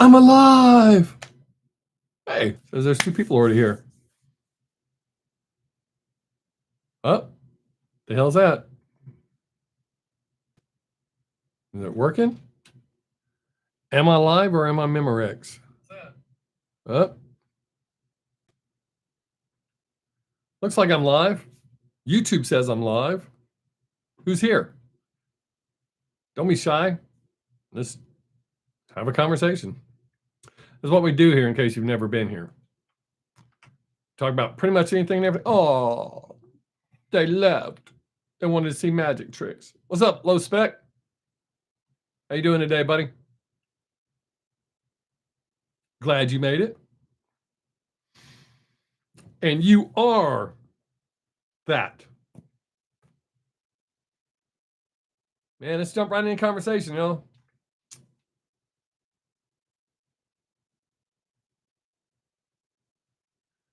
I'm alive. Hey, says there's 2 people already here. Oh, the hell's that? Is it working? Am I live or am I Memorex? Oh. Looks like I'm live. YouTube says I'm live. Who's here? Don't be shy. Let's have a conversation. This is what we do here in case you've never been here. Talk about pretty much anything and everything. Oh, they left. They wanted to see magic tricks. What's up, Low Spec? How you doing today, buddy? Glad you made it. And you are that. Man, let's jump right into conversation, you know.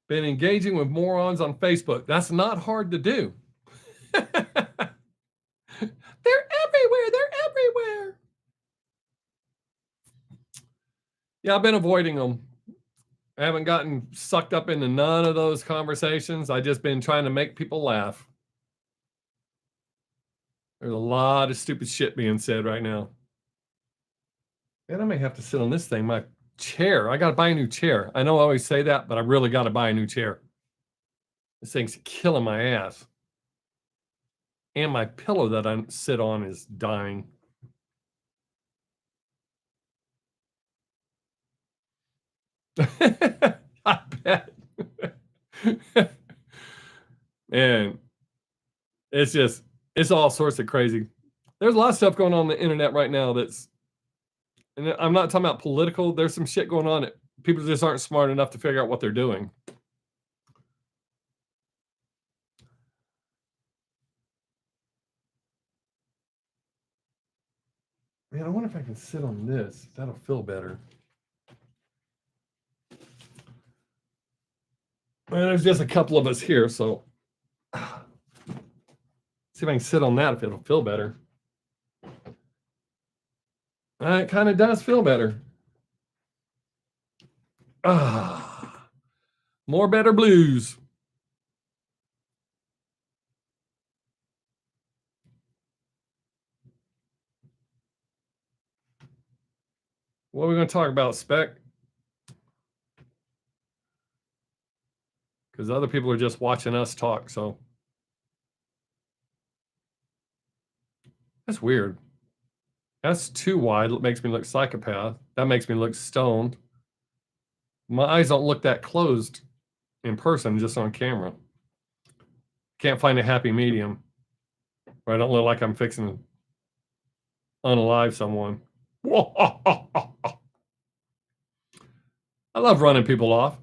Been engaging with morons on Facebook. That's not hard to do. They're everywhere. They're everywhere. Yeah, I've been avoiding them. I haven't gotten sucked up into none of those conversations. I've just been trying to make people laugh. There's a lot of stupid shit being said right now. And I may have to sit on this thing. My chair. I got to buy a new chair. I know I always say that, but I really got to buy a new chair. This thing's killing my ass. And my pillow that I sit on is dying. I bet. Man, it's all sorts of crazy. There's a lot of stuff going on the internet right now that's, and I'm not talking about political. There's some shit going on that people just aren't smart enough to figure out what they're doing. Man, I wonder if I can sit on this. That'll feel better. Well, there's just a couple of us here, so see if I can sit on that if it'll feel better. It kind of does feel better. More better blues. What are we going to talk about, Spec? Because other people are just watching us talk, so. That's weird. That's too wide. It makes me look psychopath. That makes me look stoned. My eyes don't look that closed in person, just on camera. Can't find a happy medium where I don't look like I'm fixing to unalive someone. I love running people off.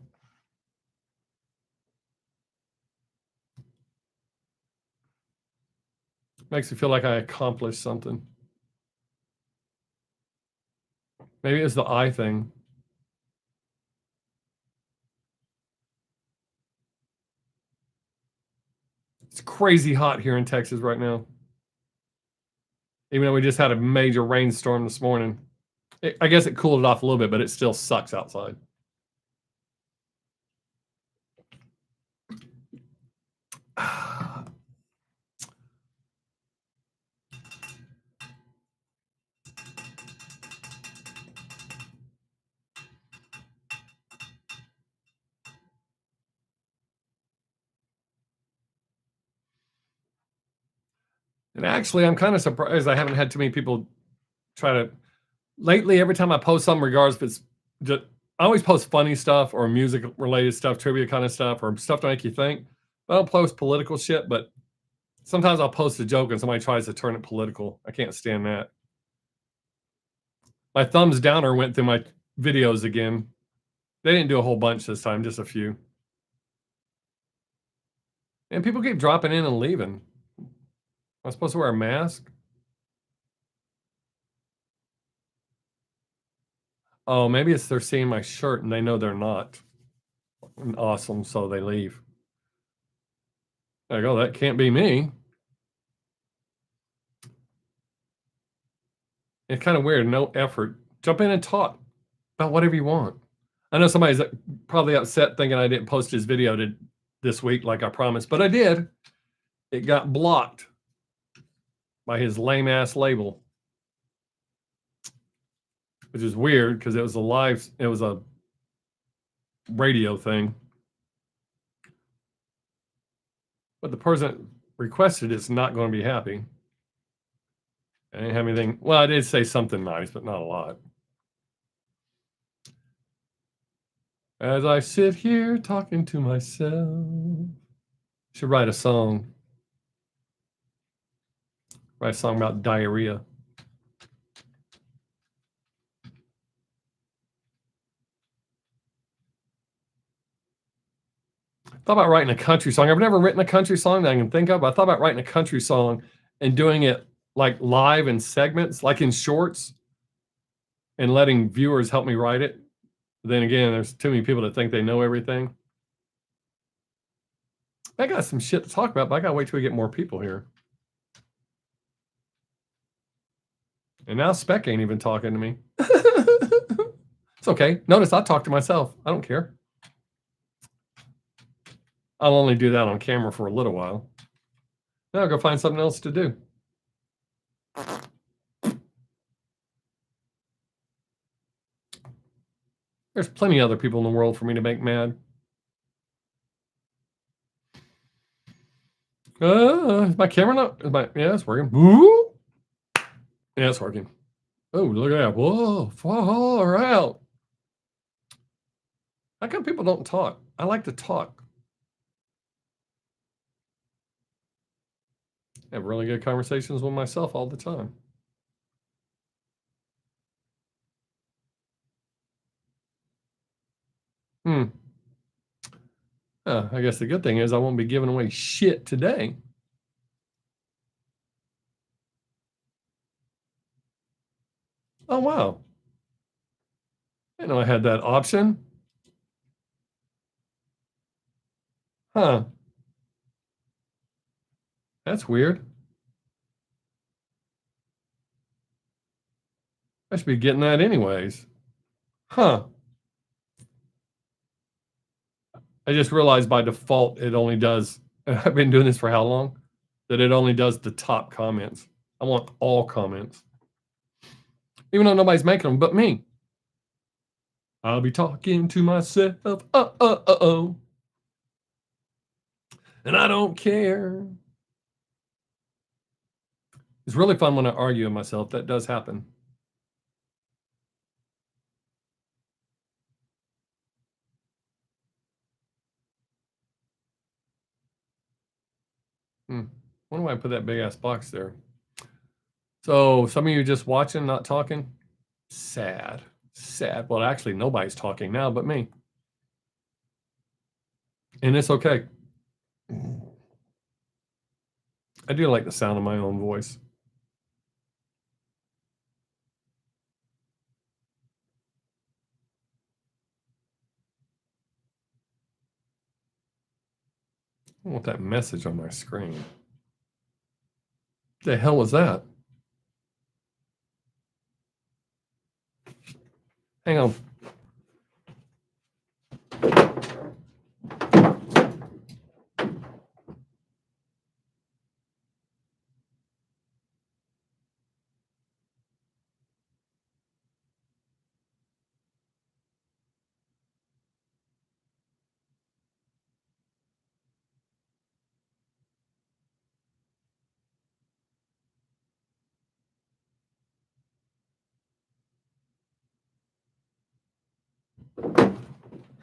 Makes me feel like I accomplished something. Maybe it's the eye thing. It's crazy hot here in Texas right now. Even though we just had a major rainstorm this morning. I guess it cooled it off a little bit, but it still sucks outside. And actually, I'm kind of surprised I haven't had too many people try to. Lately, every time I post something, regardless if it's just, I always post funny stuff or music related stuff, trivia kind of stuff, or stuff to make you think. I don't post political shit, but sometimes I'll post a joke and somebody tries to turn it political. I can't stand that. My thumbs downer went through my videos again. They didn't do a whole bunch this time, just a few. And people keep dropping in and leaving. Am I supposed to wear a mask? Oh, maybe it's they're seeing my shirt and they know they're not. Awesome, so they leave. There you go, that can't be me. It's kind of weird, no effort. Jump in and talk. about whatever you want. I know somebody's probably upset thinking I didn't post his video this week like I promised, but I did. It got blocked by his lame ass label, which is weird because it was a radio thing. But the person requested it's not going to be happy. I didn't have anything. Well, I did say something nice, but not a lot. As I sit here talking to myself, should write a song. Write a song about diarrhea. Thought about writing a country song. I've never written a country song that I can think of. I thought about writing a country song and doing it like live in segments, like in shorts, and letting viewers help me write it. Then again, there's too many people that think they know everything. I got some shit to talk about, but I gotta wait till we get more people here. And now Spec ain't even talking to me. It's okay. Notice I talk to myself. I don't care. I'll only do that on camera for a little while. Then I'll go find something else to do. There's plenty of other people in the world for me to make mad. Is my camera not? Yeah, it's working. Woo! Yeah, it's working. Oh, look at that. Whoa, far out. How come people don't talk? I like to talk. I have really good conversations with myself all the time. I guess the good thing is I won't be giving away shit today. Oh, wow. I didn't know I had that option. Huh. That's weird. I should be getting that anyways. Huh. I just realized by default it only does, I've been doing this for how long? That it only does the top comments. I want all comments. Even though nobody's making them but me. I'll be talking to myself. And I don't care. It's really fun when I argue with myself. That does happen. Wonder why I put that big ass box there. So some of you just watching, not talking. Sad. Sad. Well, actually, nobody's talking now but me. And it's okay. I do like the sound of my own voice. I want that message on my screen. What the hell was that? Hang on.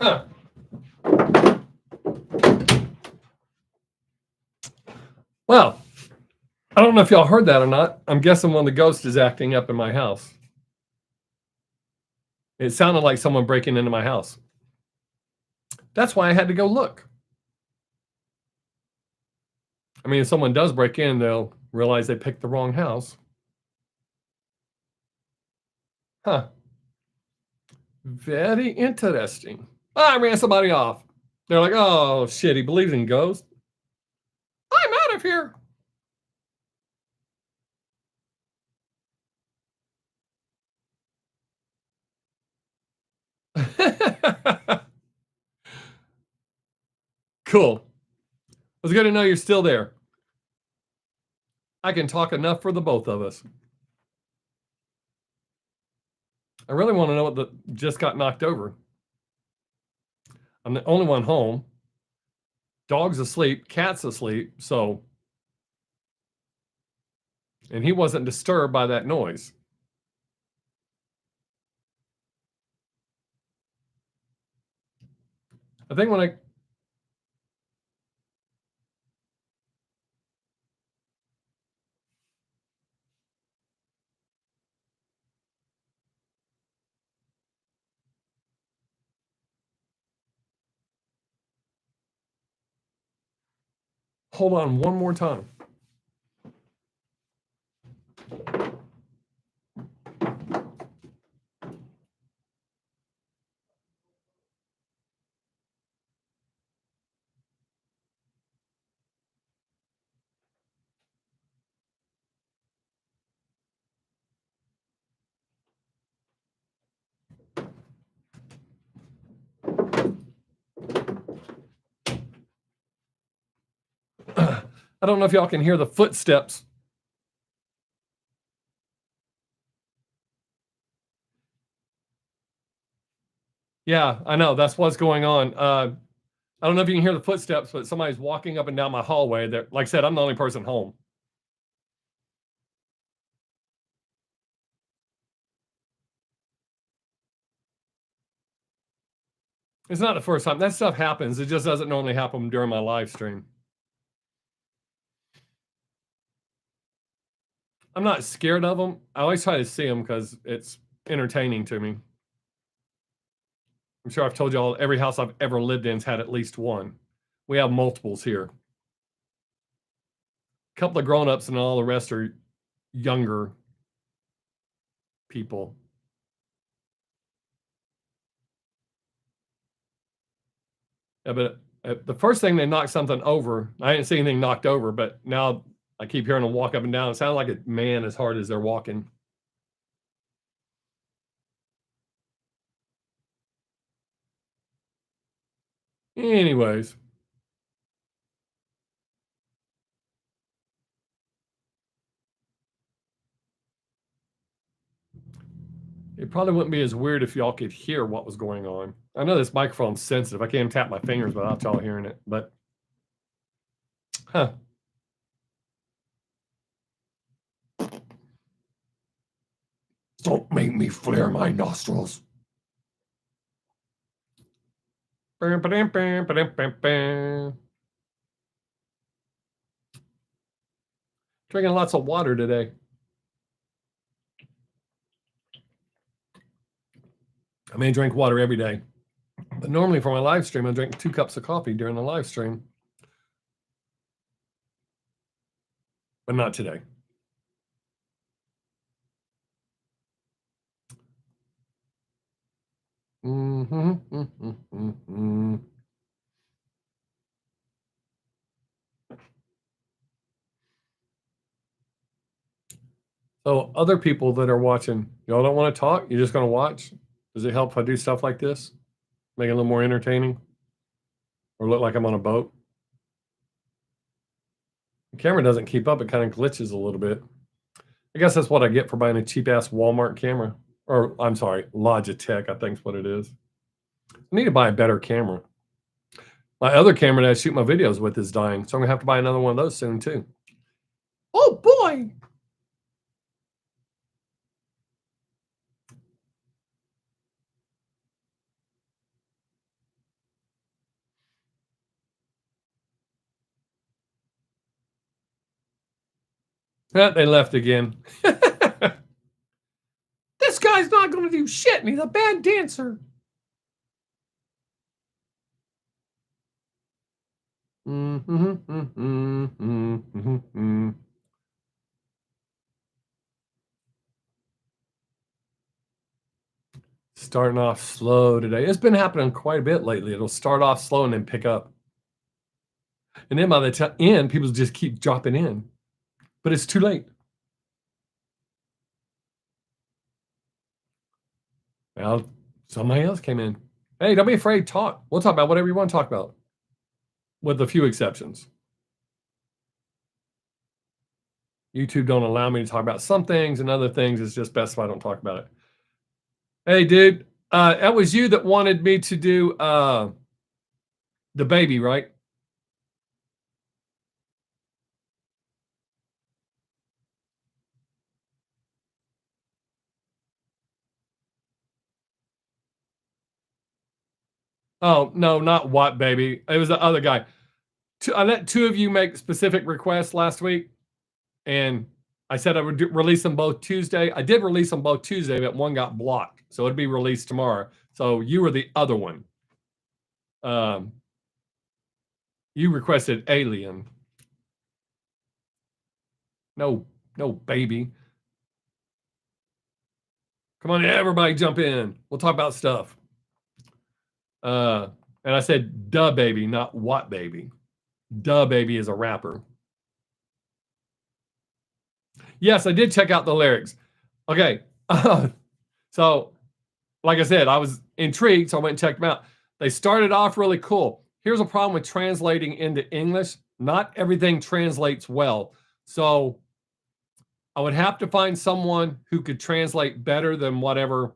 Huh. Well, I don't know if y'all heard that or not. I'm guessing one of the ghosts is acting up in my house. It sounded like someone breaking into my house. That's why I had to go look. I mean, if someone does break in, they'll realize they picked the wrong house. Huh. Very interesting. I ran somebody off. They're like, oh, shit, he believes in ghosts. I'm out of here. Cool. It's good to know you're still there. I can talk enough for the both of us. I really want to know what just got knocked over. I'm the only one home. Dog's asleep, cat's asleep, so. And he wasn't disturbed by that noise. I think when I. Hold on one more time. I don't know if y'all can hear the footsteps. Yeah, I know. That's what's going on. I don't know if you can hear the footsteps, but somebody's walking up and down my hallway. Like I said, I'm the only person home. It's not the first time. That stuff happens. It just doesn't normally happen during my live stream. I'm not scared of them. I always try to see them because it's entertaining to me. I'm sure I've told y'all every house I've ever lived in's had at least one. We have multiples here. A couple of grown-ups and all the rest are younger people. Yeah, but the first thing they knocked something over. I didn't see anything knocked over, but now I keep hearing them walk up and down. It sounds like a man as hard as they're walking. Anyways. It probably wouldn't be as weird if y'all could hear what was going on. I know this microphone's sensitive. I can't even tap my fingers without y'all hearing it, but huh. Don't make me flare my nostrils. Drinking lots of water today. I may drink water every day, but normally for my live stream, I drink 2 cups of coffee during the live stream, but not today. So other people that are watching, y'all don't want to talk? You're just going to watch? Does it help if I do stuff like this? Make it a little more entertaining? Or look like I'm on a boat? The camera doesn't keep up. It kind of glitches a little bit. I guess that's what I get for buying a cheap-ass Walmart camera. Or, I'm sorry, Logitech, I think is what it is. I need to buy a better camera. My other camera that I shoot my videos with is dying, so I'm going to have to buy another one of those soon, too. Oh, boy! They left again. This guy's not going to do shit, and he's a bad dancer. Starting off slow today. It's been happening quite a bit lately. It'll start off slow and then pick up. And then by the end, people just keep dropping in. But it's too late. Well, somebody else came in. Hey, don't be afraid. Talk. We'll talk about whatever you want to talk about, with a few exceptions. YouTube don't allow me to talk about some things, and other things it's just best if I don't talk about it. Hey, dude, that was you that wanted me to do the baby, right? Oh no, not what baby. It was the other guy. I let two of you make specific requests last week, and I said I would release them both Tuesday. I did release them both Tuesday, but one got blocked, so it'd be released tomorrow. So you were the other one. You requested Alien. No, no, baby. Come on, everybody, jump in. We'll talk about stuff. And I said, "Duh, baby," not "what, baby." Duh, baby is a rapper. Yes, I did check out the lyrics. Okay, so like I said, I was intrigued, so I went and checked them out. They started off really cool. Here's a problem with translating into English. Not everything translates well. So I would have to find someone who could translate better than whatever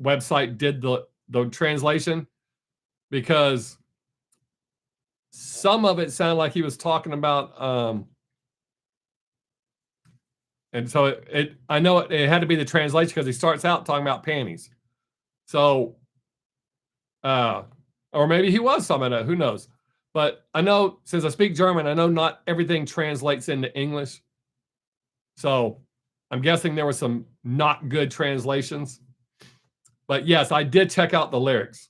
website did the translation, because some of it sounded like he was talking about and so I know it had to be the translation, because he starts out talking about panties. So or maybe he was talking about it, who knows. But I know, since I speak German, I know not everything translates into English. So I'm guessing there were some not good translations. But yes, I did check out the lyrics.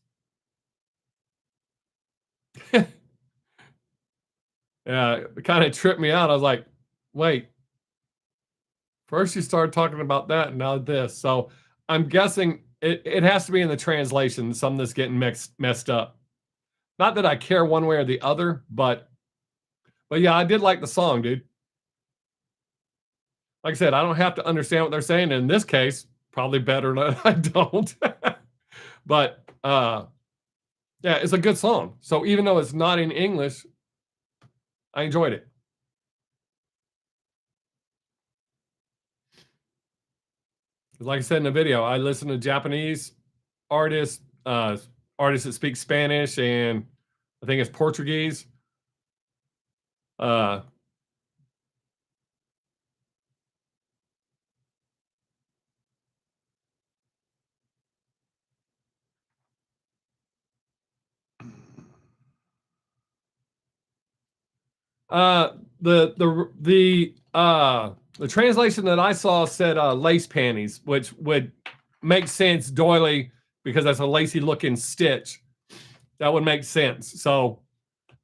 Yeah, it kind of tripped me out. I was like, wait, first you started talking about that, and now this. So I'm guessing it has to be in the translation, some that's getting messed up. Not that I care one way or the other, but yeah, I did like the song, dude. Like I said, I don't have to understand what they're saying. In this case, probably better than I don't. But yeah, it's a good song. So even though it's not in English, I enjoyed it. Like I said in the video, I listen to Japanese artists, artists that speak Spanish, and I think it's Portuguese. Uh, uh, the translation that I saw said lace panties, which would make sense, doily, because that's a lacy looking stitch. That would make sense. So,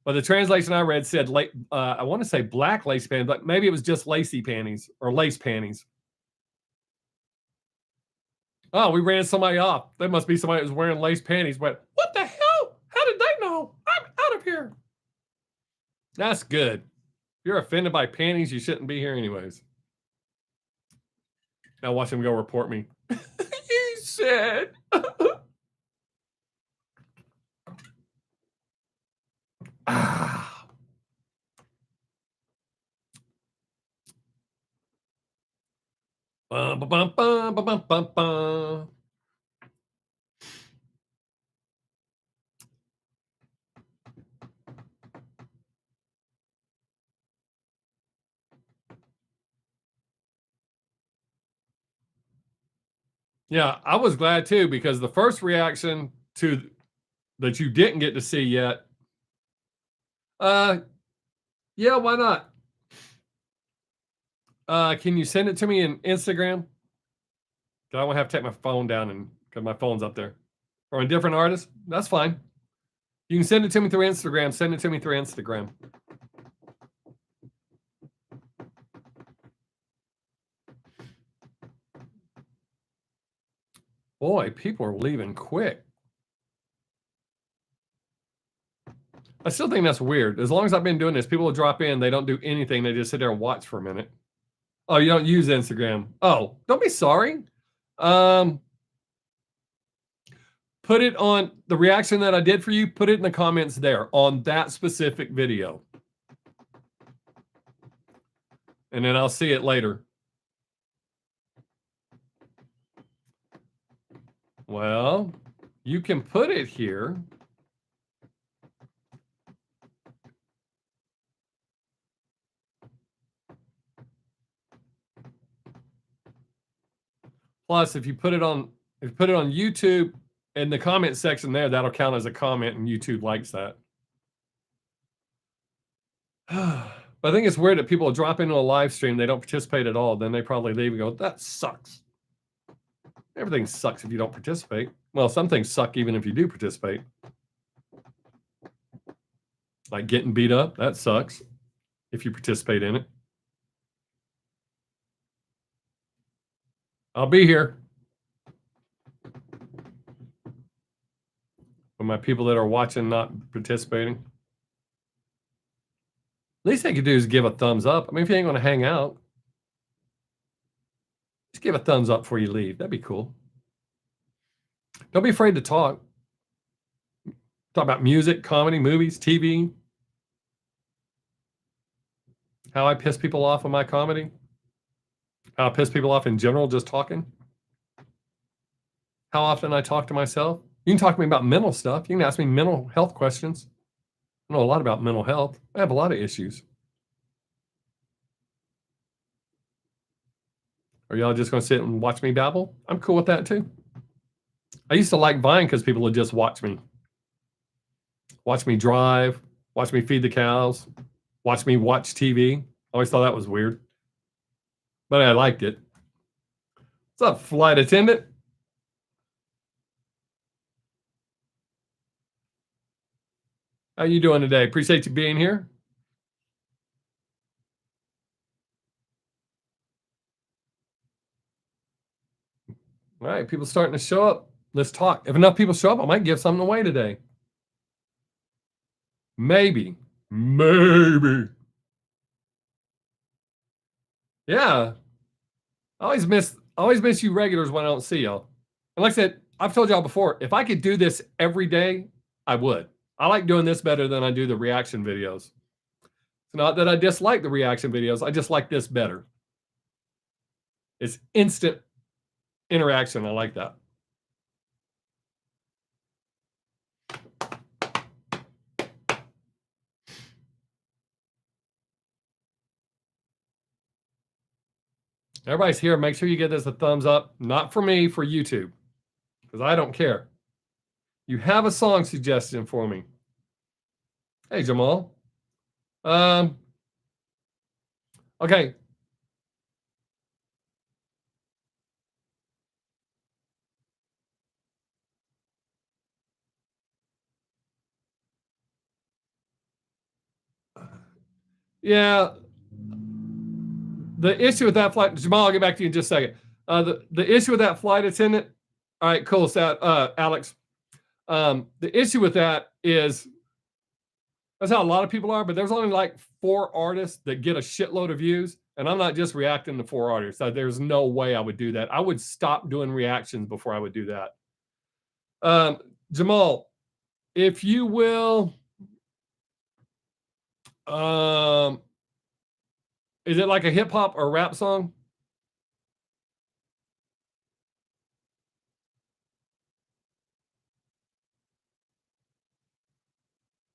but the translation I read said, I want to say black lace panties, but maybe it was just lacy panties or lace panties. Oh, we ran somebody off. There must be somebody that was wearing lace panties. But what the hell? How did they know? I'm out of here. That's good. If you're offended by panties, you shouldn't be here anyways. Now watch him go report me. You said. Ah. Bum, bum, bum, bum, bum, bum, bum. Yeah, I was glad too, because the first reaction to that you didn't get to see yet. Yeah, why not? Can you send it to me in Instagram? Because I won't have to take my phone down, and because my phone's up there. Or a different artist, that's fine. You can send it to me through Instagram. Send it to me through Instagram. Boy, people are leaving quick. I still think that's weird. As long as I've been doing this, people will drop in. They don't do anything. They just sit there and watch for a minute. Oh, you don't use Instagram. Oh, don't be sorry. Put it on the reaction that I did for you. Put it in the comments there on that specific video. And then I'll see it later. Well, you can put it here. Plus, if you put it on YouTube in the comment section there, that'll count as a comment, and YouTube likes that. But I think it's weird that people drop into a live stream, they don't participate at all, then they probably leave and go, that sucks. Everything sucks if you don't participate. Well, some things suck even if you do participate. Like getting beat up, that sucks if you participate in it. I'll be here. For my people that are watching, not participating. Least they could do is give a thumbs up. I mean, if you ain't going to hang out, just give a thumbs up before you leave. That'd be cool. Don't be afraid to talk. Talk about music, comedy, movies, TV. How I piss people off with my comedy. How I piss people off in general, just talking. How often I talk to myself. You can talk to me about mental stuff. You can ask me mental health questions. I know a lot about mental health. I have a lot of issues. Are y'all just going to sit and watch me babble? I'm cool with that too. I used to like Vine because people would just watch me. Watch me drive. Watch me feed the cows. Watch me watch TV. I always thought that was weird. But I liked it. What's up, flight attendant? How you doing today? Appreciate you being here. All right, people starting to show up. Let's talk. If enough people show up, I might give something away today. Maybe. Yeah. I always miss you regulars when I don't see y'all. And like I said, I've told y'all before, if I could do this every day, I would. I like doing this better than I do the reaction videos. It's not that I dislike the reaction videos. I just like this better. It's instant interaction. I like that. Everybody's here. Make sure you give this a thumbs up. Not for me, for YouTube. Because I don't care. You have a song suggestion for me. Hey, Jamal. Okay. Yeah. The issue with that flight, Jamal, I'll get back to you in just a second. The issue with that flight attendant, all right, cool, Alex. The issue with that is that's how a lot of people are, but there's only like 4 artists that get a shitload of views, and I'm not just reacting to 4 artists. So there's no way I would do that. I would stop doing reactions before I would do that. Jamal, if you will, is it like a hip hop or rap song?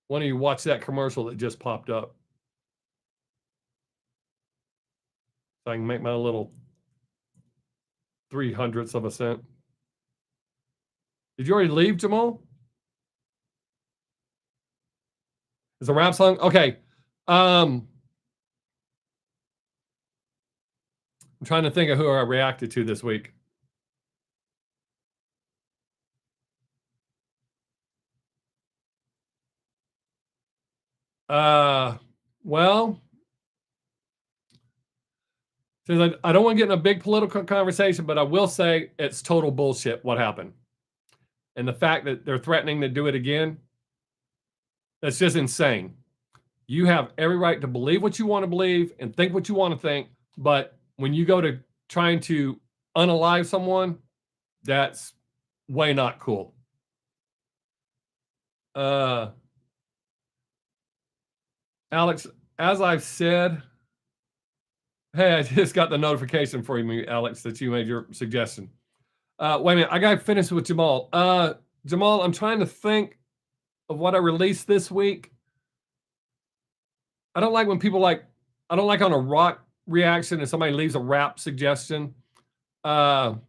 Why don't you watch that commercial that just popped up? So I can make my little 0.03 of a cent. Did you already leave, Jamal? Is a rap song? Okay. I'm trying to think of who I reacted to this week. Well, since I don't want to get in a big political conversation, but I will say it's total bullshit what happened. And the fact that they're threatening to do it again, that's just insane. You have every right to believe what you want to believe and think what you want to think, but when you go to trying to unalive someone, that's way not cool. Uh, Alex, as I've said, hey, I just got the notification for you, Alex, that you made your suggestion. Wait a minute, I got to finish with Jamal. Jamal, I'm trying to think of what I released this week. I don't like when people like, I don't like on a rock reaction and somebody leaves a rap suggestion. Oh,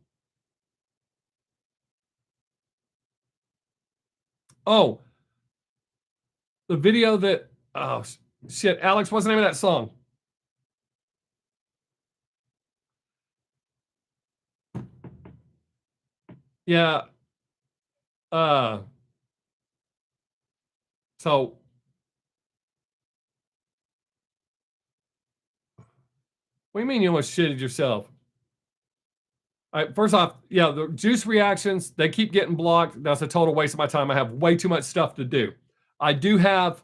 the video that, oh, shit, Alex, what's the name of that song? Yeah. Uh, so what do you mean you almost shitted yourself? All right, first off, yeah, the juice reactions, they keep getting blocked. That's a total waste of my time. I have way too much stuff to do. I do have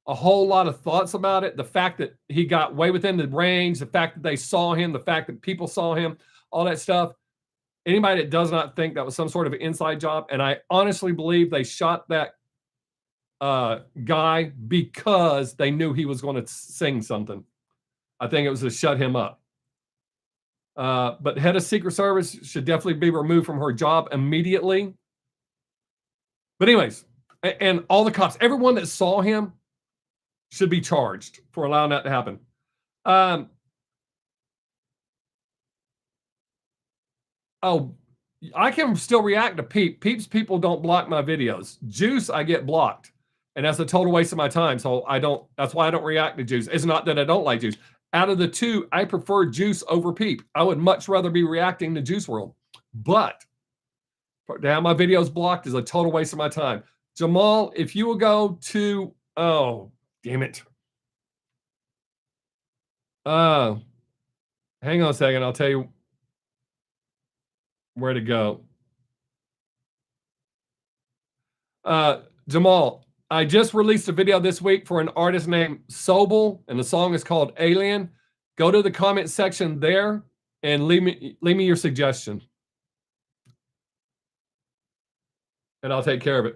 a whole lot of thoughts about it. The fact that he got way within the range, the fact that they saw him, the fact that people saw him, all that stuff. Anybody that does not think that was some sort of an inside job, and I honestly believe they shot that guy because they knew he was going to sing something. I think it was to shut him up. But head of Secret Service should definitely be removed from her job immediately. But anyways, and all the cops, everyone that saw him should be charged for allowing that to happen. Oh, I can still react to Peep. Peep's people don't block my videos. Juice, I get blocked. And that's a total waste of my time. So I don't, that's why I don't react to Juice. It's not that I don't like Juice. Out of the two, I prefer Juice over Peep. I would much rather be reacting to Juice WRLD. But to have my videos blocked is a total waste of my time. Jamal, if you will go to, oh, damn it. Hang on a second. I'll tell you where to go. Jamal, I just released a video this week for an artist named Sobel, and the song is called Alien. Go to the comment section there and leave me your suggestion. And I'll take care of it.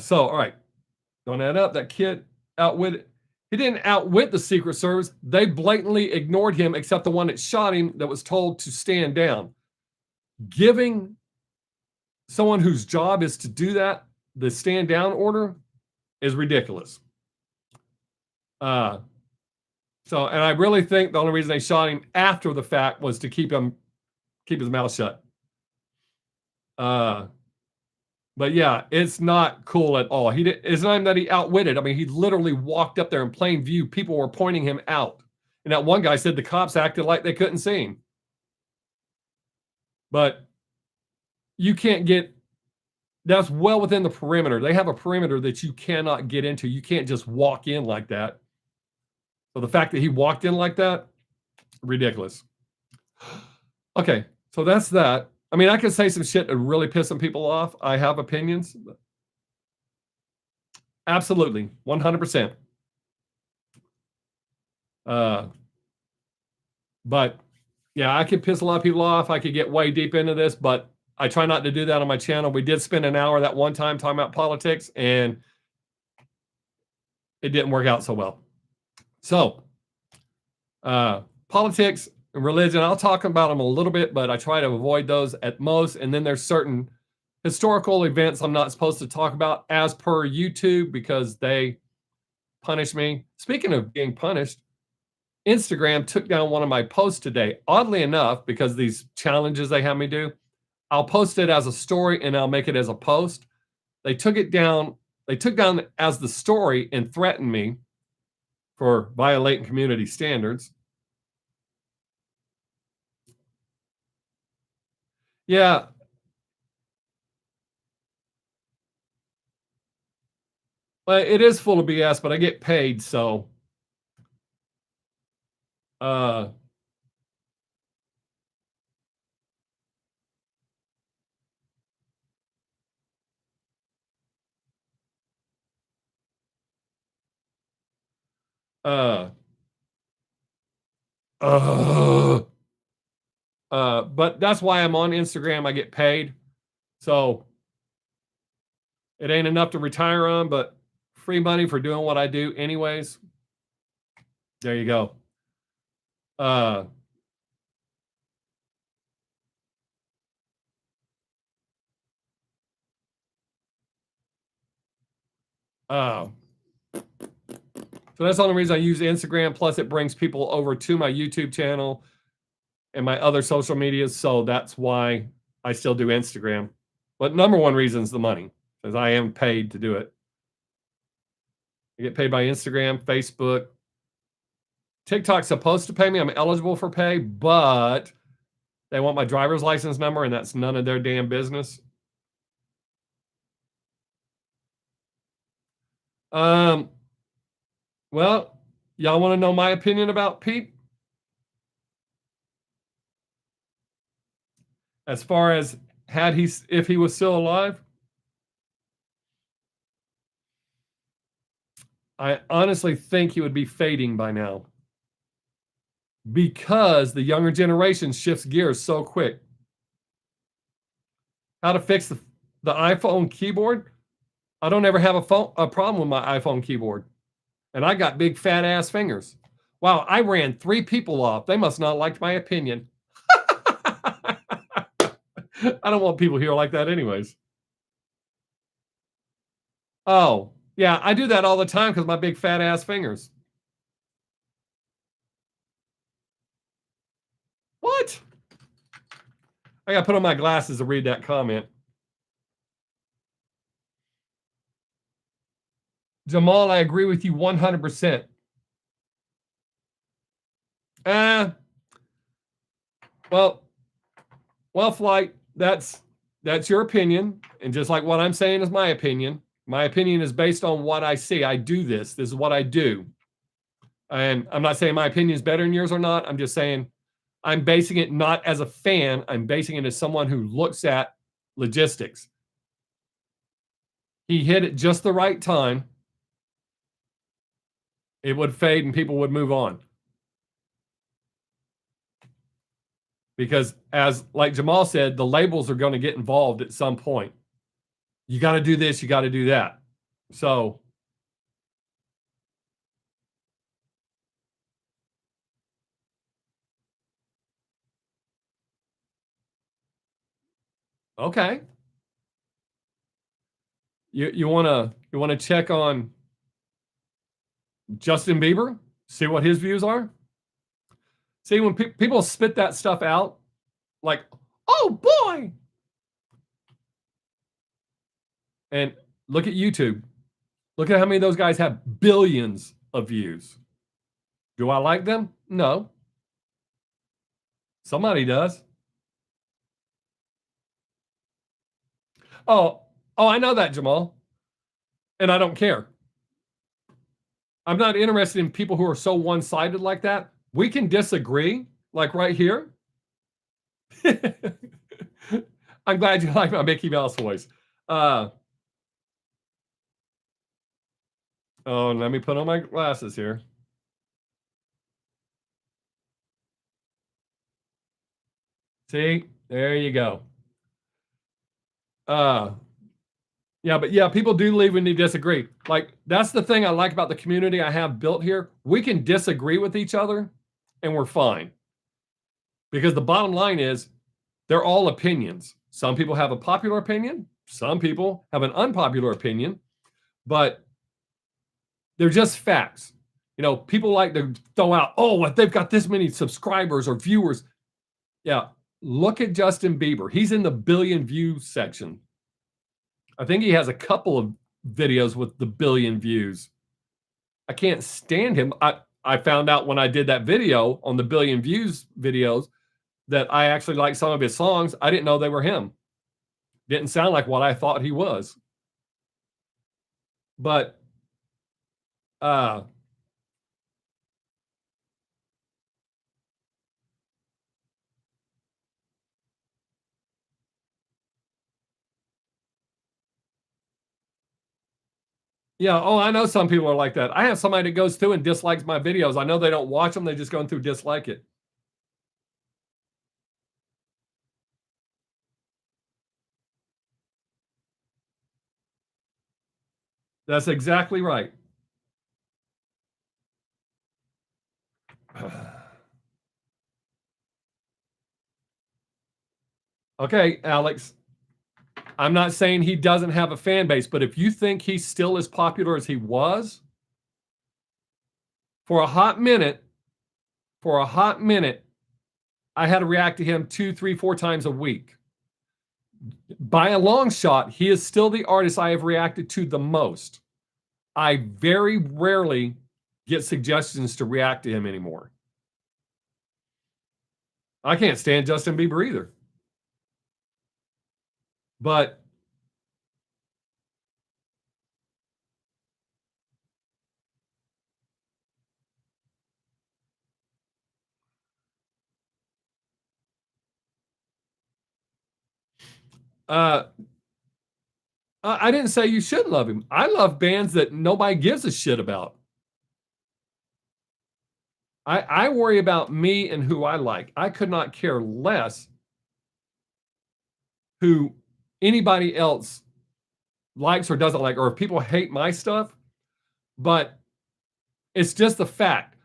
So, all right. Don't add up. That kid outwitted. He didn't outwit the Secret Service. They blatantly ignored him, except the one that shot him that was told to stand down. Giving someone whose job is to do that, the stand down order, is ridiculous. So, and I really think the only reason they shot him after the fact was to keep his mouth shut. But yeah, it's not cool at all. It's not even that he outwitted. I mean, he literally walked up there in plain view. People were pointing him out. And that one guy said the cops acted like they couldn't see him. But you can't get, that's well within the perimeter. They have a perimeter that you cannot get into. You can't just walk in like that. So the fact that he walked in like that, ridiculous. Okay, so that's that. I mean, I could say some shit that really piss some people off. I have opinions. Absolutely, 100%. But yeah, I could piss a lot of people off. I could get way deep into this, but I try not to do that on my channel. We did spend an hour that one time talking about politics, and it didn't work out so well. So, politics and religion, I'll talk about them a little bit, but I try to avoid those at most. And then there's certain historical events I'm not supposed to talk about as per YouTube because they punish me. Speaking of being punished, Instagram took down one of my posts today. Oddly enough, because these challenges they have me do, I'll post it as a story and I'll make it as a post. They took it down. They took down as the story and threatened me for violating community standards. Yeah. Well, it is full of BS, but I get paid, so uh uh uh but that's why I'm on Instagram. I get paid. So It ain't enough to retire on, but free money for doing what I do anyways. There you go. Uh, uh, so that's the only reason I use Instagram. Plus, it brings people over to my YouTube channel and my other social medias. So that's why I still do Instagram. But number one reason is the money, because I am paid to do it. I get paid by Instagram, Facebook. TikTok's supposed to pay me. I'm eligible for pay, but they want my driver's license number, and that's none of their damn business. Well, y'all want to know my opinion about Pete? As far as if he was still alive? I honestly think he would be fading by now, because the younger generation shifts gears so quick. How to fix the iPhone keyboard? I don't ever have a problem with my iPhone keyboard. And I got big fat ass fingers. Wow, I ran 3 people off. They must not like my opinion. I don't want people here like that anyways. Oh, yeah, I do that all the time because my big fat ass fingers. What? I got to put on my glasses to read that comment. Jamal, I agree with you 100%. Well, Flight, that's your opinion. And just like what I'm saying is my opinion. My opinion is based on what I see. I do this. This is what I do. And I'm not saying my opinion is better than yours or not. I'm just saying I'm basing it not as a fan. I'm basing it as someone who looks at logistics. He hit it just the right time. It would fade and people would move on. Because as like Jamal said, the labels are going to get involved at some point. You got to do this, you got to do that. So okay. You want to check on Justin Bieber, see what his views are? See, when people spit that stuff out, like, oh boy. And look at YouTube. Look at how many of those guys have billions of views. Do I like them? No. Somebody does. Oh, I know that, Jamal. And I don't care. I'm not interested in people who are so one-sided like that. We can disagree, like right here. I'm glad you like my Mickey Mouse voice. Oh, let me put on my glasses here. See, there you go. Yeah, but yeah, people do leave when they disagree. Like, that's the thing I like about the community I have built here. We can disagree with each other and we're fine. Because the bottom line is, they're all opinions. Some people have a popular opinion, some people have an unpopular opinion, but they're just facts. You know, people like to throw out, oh, they've got this many subscribers or viewers. Yeah, look at Justin Bieber. He's in the billion view section. I think he has a couple of videos with the billion views. I can't stand him. I found out when I did that video on the billion views videos that I actually like some of his songs. I didn't know they were him. Didn't sound like what I thought he was. But yeah, I know some people are like that. I have somebody that goes through and dislikes my videos. I know they don't watch them, they just going through dislike it. That's exactly right. Okay, Alex, I'm not saying he doesn't have a fan base, but if you think he's still as popular as he was, for a hot minute, for a hot minute, I had to react to him 2, 3, 4 times a week. By a long shot, he is still the artist I have reacted to the most. I very rarely get suggestions to react to him anymore. I can't stand Justin Bieber either. But uh, I didn't say you should love him. I love bands that nobody gives a shit about. I worry about me and who I like. I could not care less who anybody else likes or doesn't like, or if people hate my stuff. But it's just the fact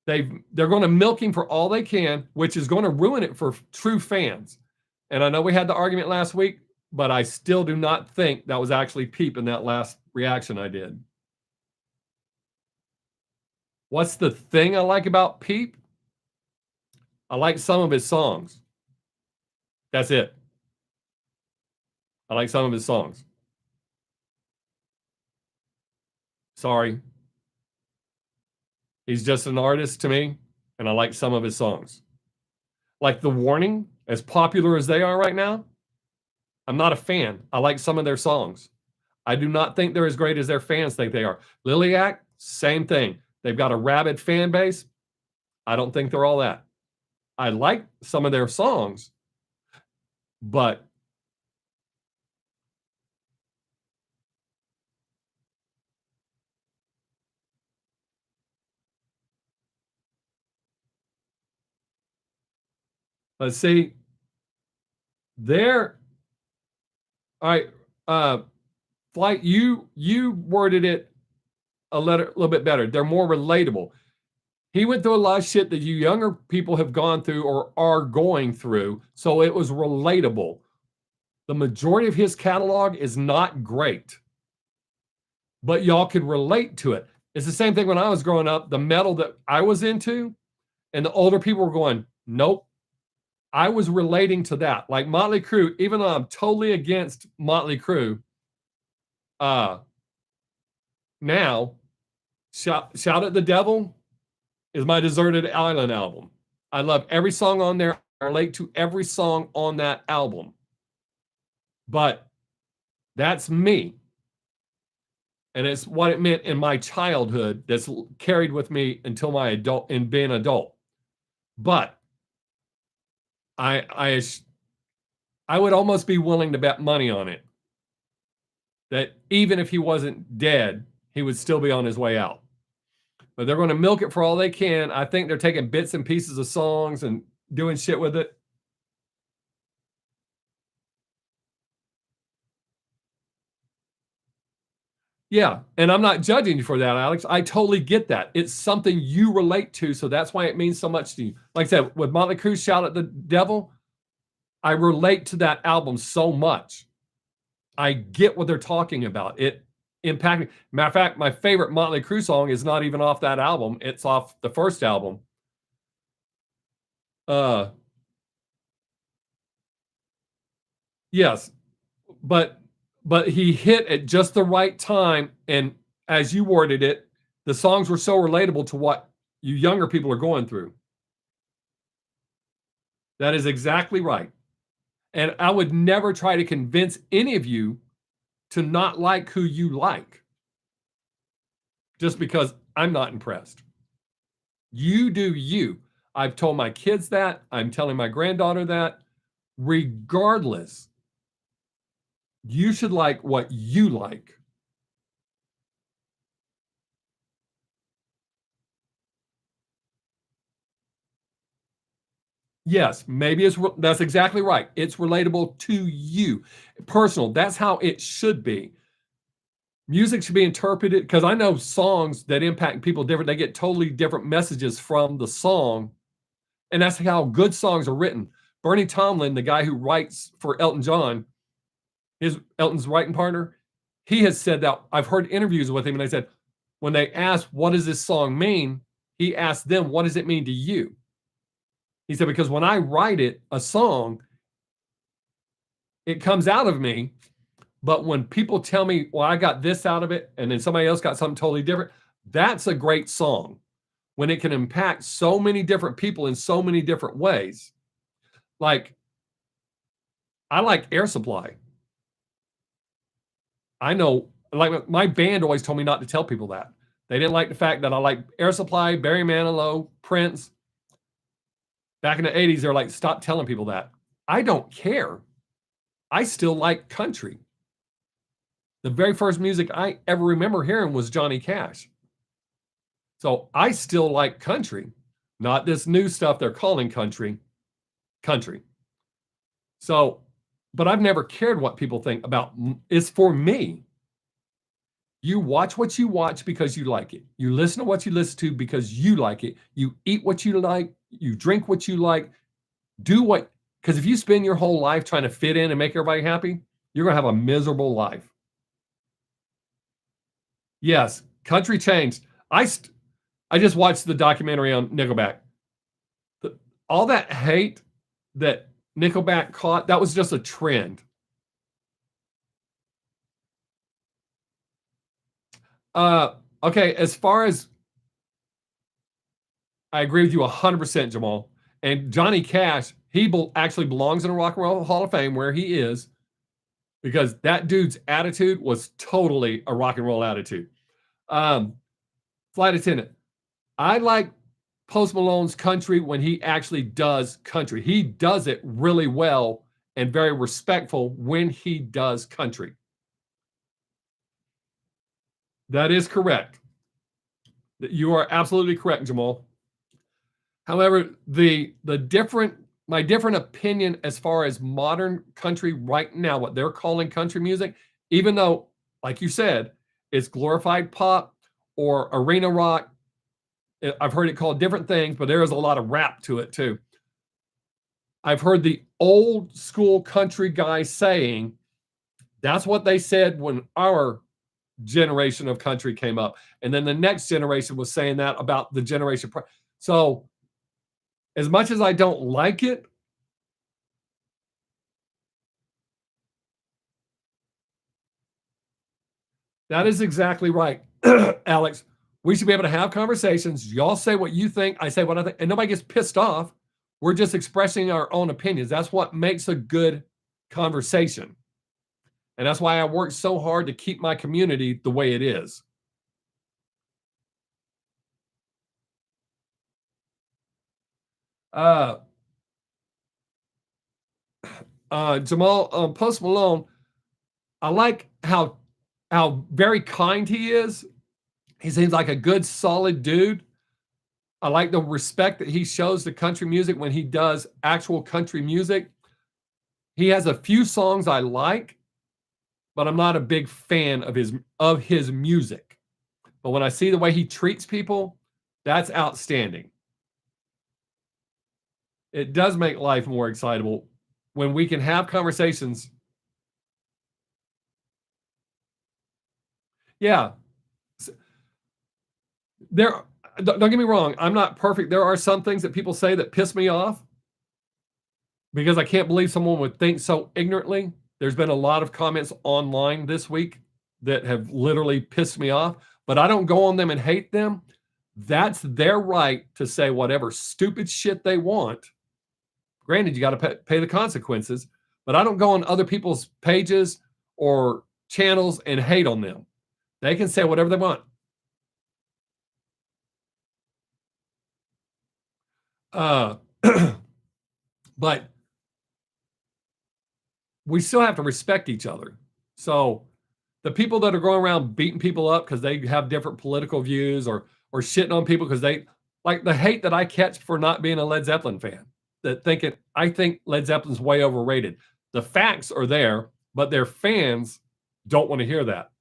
they're going to milk him for all they can, which is going to ruin it for true fans. And I know we had the argument last week, but I still do not think that was actually Peep in that last reaction I did. What's the thing I like about Peep? I like some of his songs. That's it. I like some of his songs. Sorry. He's just an artist to me, and I like some of his songs. Like The Warning, as popular as they are right now, I'm not a fan. I like some of their songs. I do not think they're as great as their fans think they are. Liliac, same thing. They've got a rabid fan base. I don't think they're all that. I like some of their songs, but let's see. They're all right. Flight, you worded it a little bit better. They're more relatable. He went through a lot of shit that you younger people have gone through or are going through, so it was relatable. The majority of his catalog is not great, but y'all could relate to it. It's the same thing when I was growing up, the metal that I was into, and the older people were going, nope. I was relating to that. Like Motley Crue, even though I'm totally against Motley Crue, now, Shout at the Devil is my Deserted Island album. I love every song on there. I relate to every song on that album. But that's me. And it's what it meant in my childhood that's carried with me until my adult and being adult. But I would almost be willing to bet money on it that even if he wasn't dead, he would still be on his way out. But they're going to milk it for all they can. I think they're taking bits and pieces of songs and doing shit with it. Yeah, and I'm not judging you for that, Alex. I totally get that. It's something you relate to, so that's why it means so much to you. Like I said, with Motley Crue, Shout at the Devil, I relate to that album so much. I get what they're talking about. It impacted. Matter of fact, my favorite Motley Crue song is not even off that album. It's off the first album. Yes, but he hit at just the right time, and as you worded it, the songs were so relatable to what you younger people are going through. That is exactly right. And I would never try to convince any of you to not like who you like just because I'm not impressed. You do you. I've told my kids that. I'm telling my granddaughter that. Regardless, you should like what you like. Yes, maybe that's exactly right. It's relatable to you. Personal, that's how it should be. music should be interpreted, because I know songs that impact people different. They get totally different messages from the song, and that's how good songs are written. Bernie Tomlin, the guy who writes for Elton John, Elton's writing partner, he has said that. I've heard interviews with him, and they said when they asked, "What does this song mean?" he asked them, "What does it mean to you?" He said, "Because when I write a song, it comes out of me. But when people tell me, well, I got this out of it, and then somebody else got something totally different, that's a great song. When it can impact so many different people in so many different ways." Like, I like Air Supply. I know, like, my band always told me not to tell people that. They didn't like the fact that I like Air Supply, Barry Manilow, Prince. Back in the 80s, they're like, stop telling people that. I don't care. I still like country. The very first music I ever remember hearing was Johnny Cash. So I still like country, not this new stuff they're calling country. So, but I've never cared what people think about. It's for me. You watch what you watch because you like it. You listen to what you listen to because you like it. You eat what you like. You drink what you like. Do what, because if you spend your whole life trying to fit in and make everybody happy, you're going to have a miserable life. Yes, country changed. I just watched the documentary on Nickelback. All that hate that Nickelback caught, that was just a trend. Okay, as far as, I agree with you 100%, Jamal. And Johnny Cash, he actually belongs in a Rock and Roll Hall of Fame where he is, because that dude's attitude was totally a rock and roll attitude. Flight attendant, I like Post Malone's country when he actually does country. He does it really well and very respectful when he does country. That is correct. You are absolutely correct, Jamal. However, my different opinion as far as modern country right now, what they're calling country music, even though, like you said, it's glorified pop or arena rock. I've heard it called different things, but there is a lot of rap to it too. I've heard the old school country guys saying that's what they said when our generation of country came up. And then the next generation was saying that about the generation. So as much as I don't like it, that is exactly right, Alex. We should be able to have conversations. Y'all say what you think, I say what I think, and nobody gets pissed off. We're just expressing our own opinions. That's what makes a good conversation. And that's why I work so hard to keep my community the way it is. Jamal, Post Malone, I like how very kind he is. He seems like a good, solid dude. I like the respect that he shows to country music when he does actual country music. He has a few songs I like, but I'm not a big fan of his music. But when I see the way he treats people, that's outstanding. It does make life more excitable when we can have conversations. Yeah. Don't get me wrong, I'm not perfect. There are some things that people say that piss me off because I can't believe someone would think so ignorantly. There's been a lot of comments online this week that have literally pissed me off, but I don't go on them and hate them. That's their right to say whatever stupid shit they want. Granted, you got to pay the consequences, but I don't go on other people's pages or channels and hate on them. They can say whatever they want. But we still have to respect each other. So the people that are going around beating people up because they have different political views or shitting on people because they like the hate that I catch for not being a Led Zeppelin fan, that thinking I think Led Zeppelin's way overrated. The facts are there, but their fans don't want to hear that.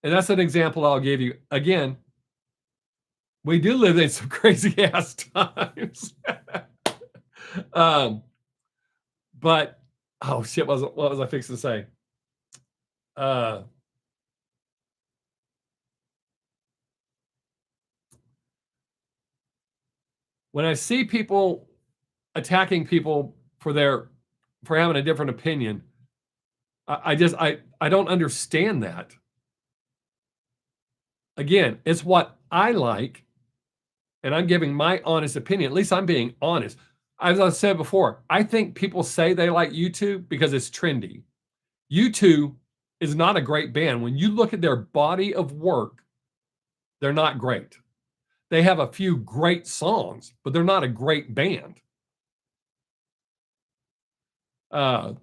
And that's an example I'll give you. Again, we do live in some crazy ass times. um, but oh shit, what was I fixing to say? When I see people attacking people for having a different opinion, I don't understand that. Again, it's what I like, and I'm giving my honest opinion. At least I'm being honest. As I said before, I think people say they like U2 because it's trendy. U2 is not a great band. When you look at their body of work, they're not great. They have a few great songs, but they're not a great band. Or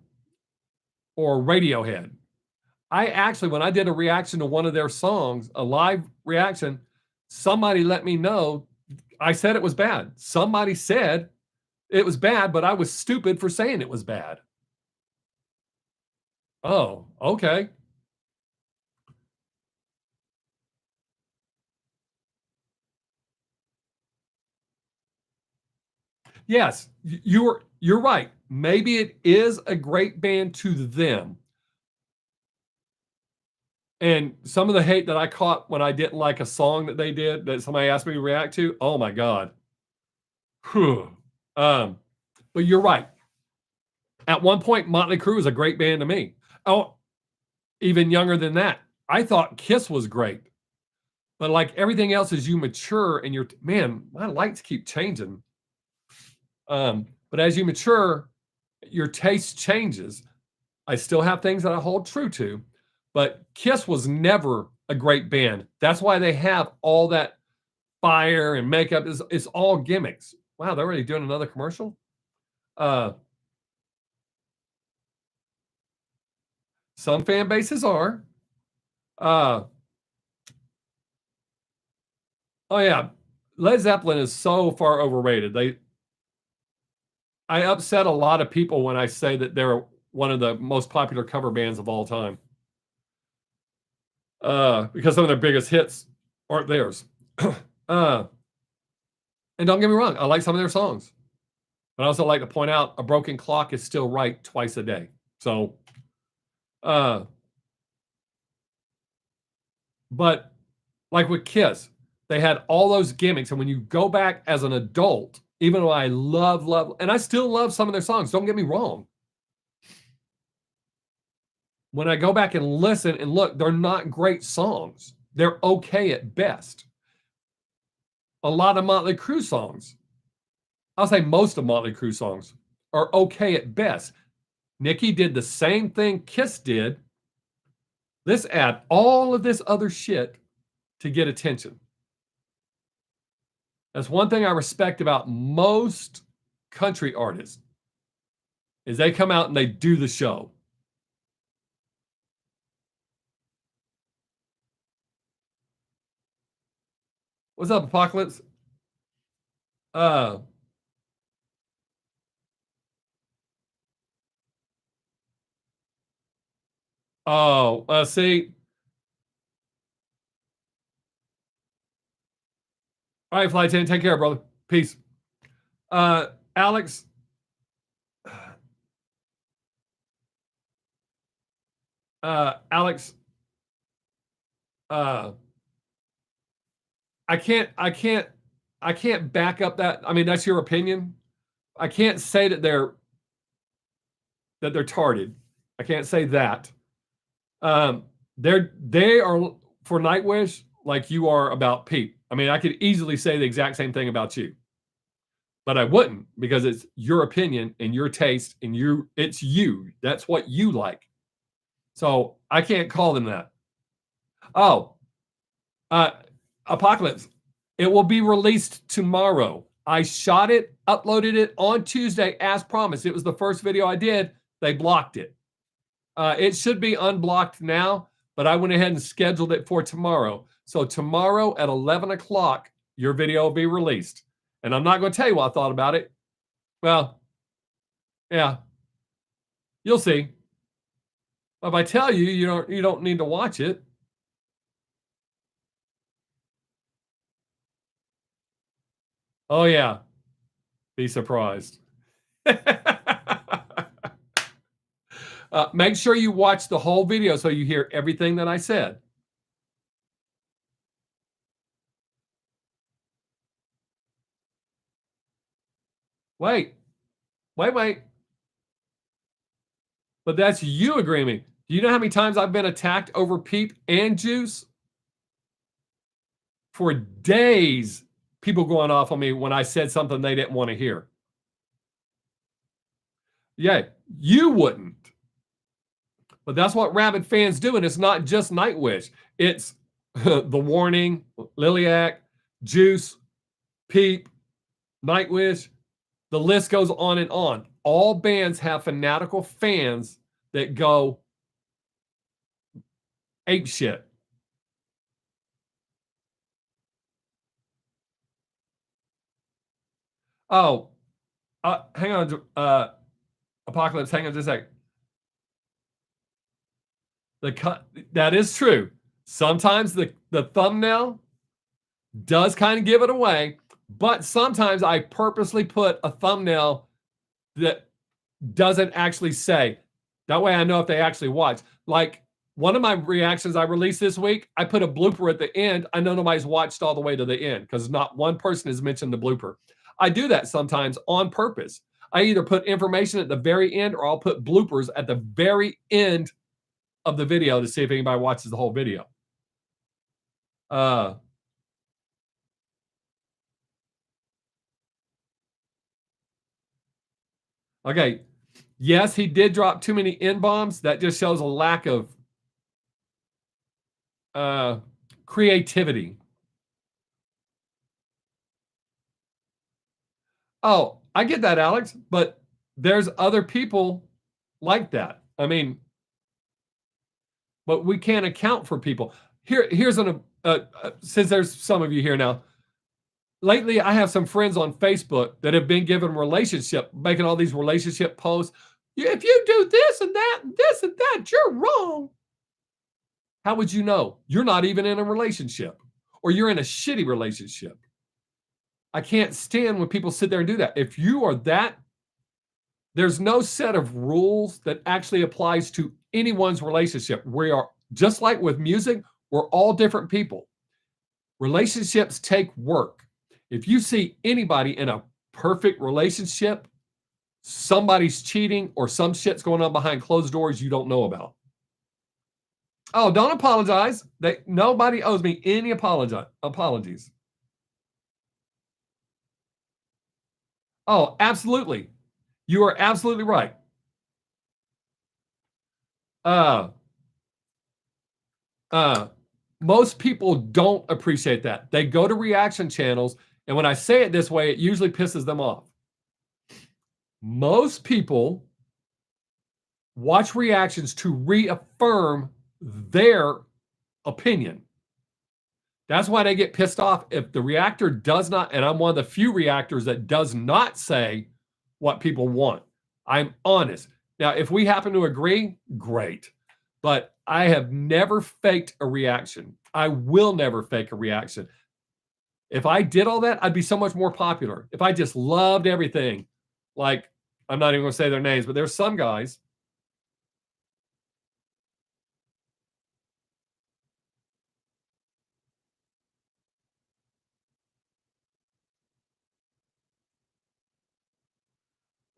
Radiohead. I actually, when I did a reaction to one of their songs, a live reaction, somebody let me know. I said it was bad. Somebody said it was bad, but I was stupid for saying it was bad. Oh, okay. Yes, you're right. Maybe it is a great band to them. And some of the hate that I caught when I didn't like a song that they did that somebody asked me to react to, oh my God. Whew. But you're right. At one point, Motley Crue was a great band to me. Oh, even younger than that. I thought Kiss was great. But like everything else, as you mature and man, my lights keep changing. But as you mature, your taste changes. I still have things that I hold true to, but Kiss was never a great band. That's why they have all that fire and makeup. It's all gimmicks. Wow, they're already doing another commercial? Some fan bases are. Uh, oh yeah, Led Zeppelin is so far overrated. I upset a lot of people when I say that they're one of the most popular cover bands of all time. Because some of their biggest hits aren't theirs. And don't get me wrong, I like some of their songs. But I also like to point out a broken clock is still right twice a day. So, but like with Kiss, they had all those gimmicks. And when you go back as an adult, even though I love, and I still love some of their songs, don't get me wrong. When I go back and listen and look, they're not great songs. They're okay at best. A lot of Motley Crue songs, I'll say most of Motley Crue songs, are okay at best. Nikki did the same thing Kiss did. Let's add all of this other shit to get attention. That's one thing I respect about most country artists is they come out and they do the show. What's up, Apocalypse? Uh, see. All right, Fly 10, take care, brother. Peace. Alex, Alex, uh, I can't back up that. I mean, that's your opinion. I can't say that they're tarded. I can't say that. They are for Nightwish like you are about Pete. I mean, I could easily say the exact same thing about you, but I wouldn't because it's your opinion and your taste and it's you. That's what you like. So I can't call them that. Oh, uh, Apocalypse. It will be released tomorrow. I shot it, uploaded it on Tuesday as promised. It was the first video I did. They blocked it. It should be unblocked now, but I went ahead and scheduled it for tomorrow. So tomorrow at 11 o'clock, your video will be released. And I'm not going to tell you what I thought about it. Well, yeah, you'll see. If I tell you, you don't need to watch it. Oh, yeah. Be surprised. Make sure you watch the whole video so you hear everything that I said. Wait, wait. But that's you agreeing with me. Do you know how many times I've been attacked over Peep and Juice? For days, people going off on me when I said something they didn't want to hear. Yeah, you wouldn't. But that's what rabid fans do. And it's not just Nightwish. It's The Warning, Liliac, Juice, Peep, Nightwish. The list goes on and on. All bands have fanatical fans that go ape shit. Oh, hang on, Apocalypse. Hang on just a sec. That is true. Sometimes the thumbnail does kind of give it away, but sometimes I purposely put a thumbnail that doesn't actually say. That way I know if they actually watch. Like one of my reactions I released this week, I put a blooper at the end. I know nobody's watched all the way to the end because not one person has mentioned the blooper. I do that sometimes on purpose. I either put information at the very end or I'll put bloopers at the very end of the video to see if anybody watches the whole video. Uh, okay. Yes, he did drop too many N-bombs. That just shows a lack of creativity. Oh, I get that, Alex, but there's other people like that. I mean, but we can't account for people. Here's since there's some of you here now. Lately, I have some friends on Facebook that have been given making all these relationship posts. If you do this and that, and this and that, you're wrong. How would you know? You're not even in a relationship or you're in a shitty relationship. I can't stand when people sit there and do that. If you are that, there's no set of rules that actually applies to anyone's relationship. We are just like with music, we're all different people. Relationships take work. If you see anybody in a perfect relationship, somebody's cheating or some shit's going on behind closed doors you don't know about. Oh, don't apologize. Nobody owes me any apologies. Oh, absolutely. You are absolutely right. Uh, Most people don't appreciate that. They go to reaction channels, and when I say it this way, it usually pisses them off. Most people watch reactions to reaffirm their opinion. That's why they get pissed off if the reactor does not, and I'm one of the few reactors that does not say what people want. I'm honest. Now, if we happen to agree, great. But I have never faked a reaction. I will never fake a reaction. If I did all that, I'd be so much more popular. If I just loved everything, like I'm not even going to say their names, but there's some guys.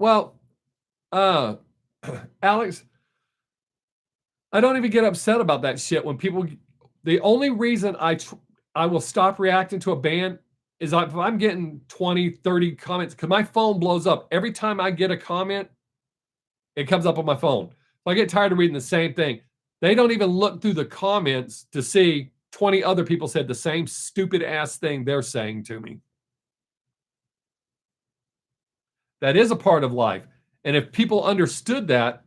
Well, uh, Alex, I don't even get upset about that shit when people. The only reason I will stop reacting to a band is if I'm getting 20, 30 comments because my phone blows up every time I get a comment. It comes up on my phone. So I get tired of reading the same thing. They don't even look through the comments to see 20 other people said the same stupid ass thing they're saying to me. That is a part of life. And if people understood that,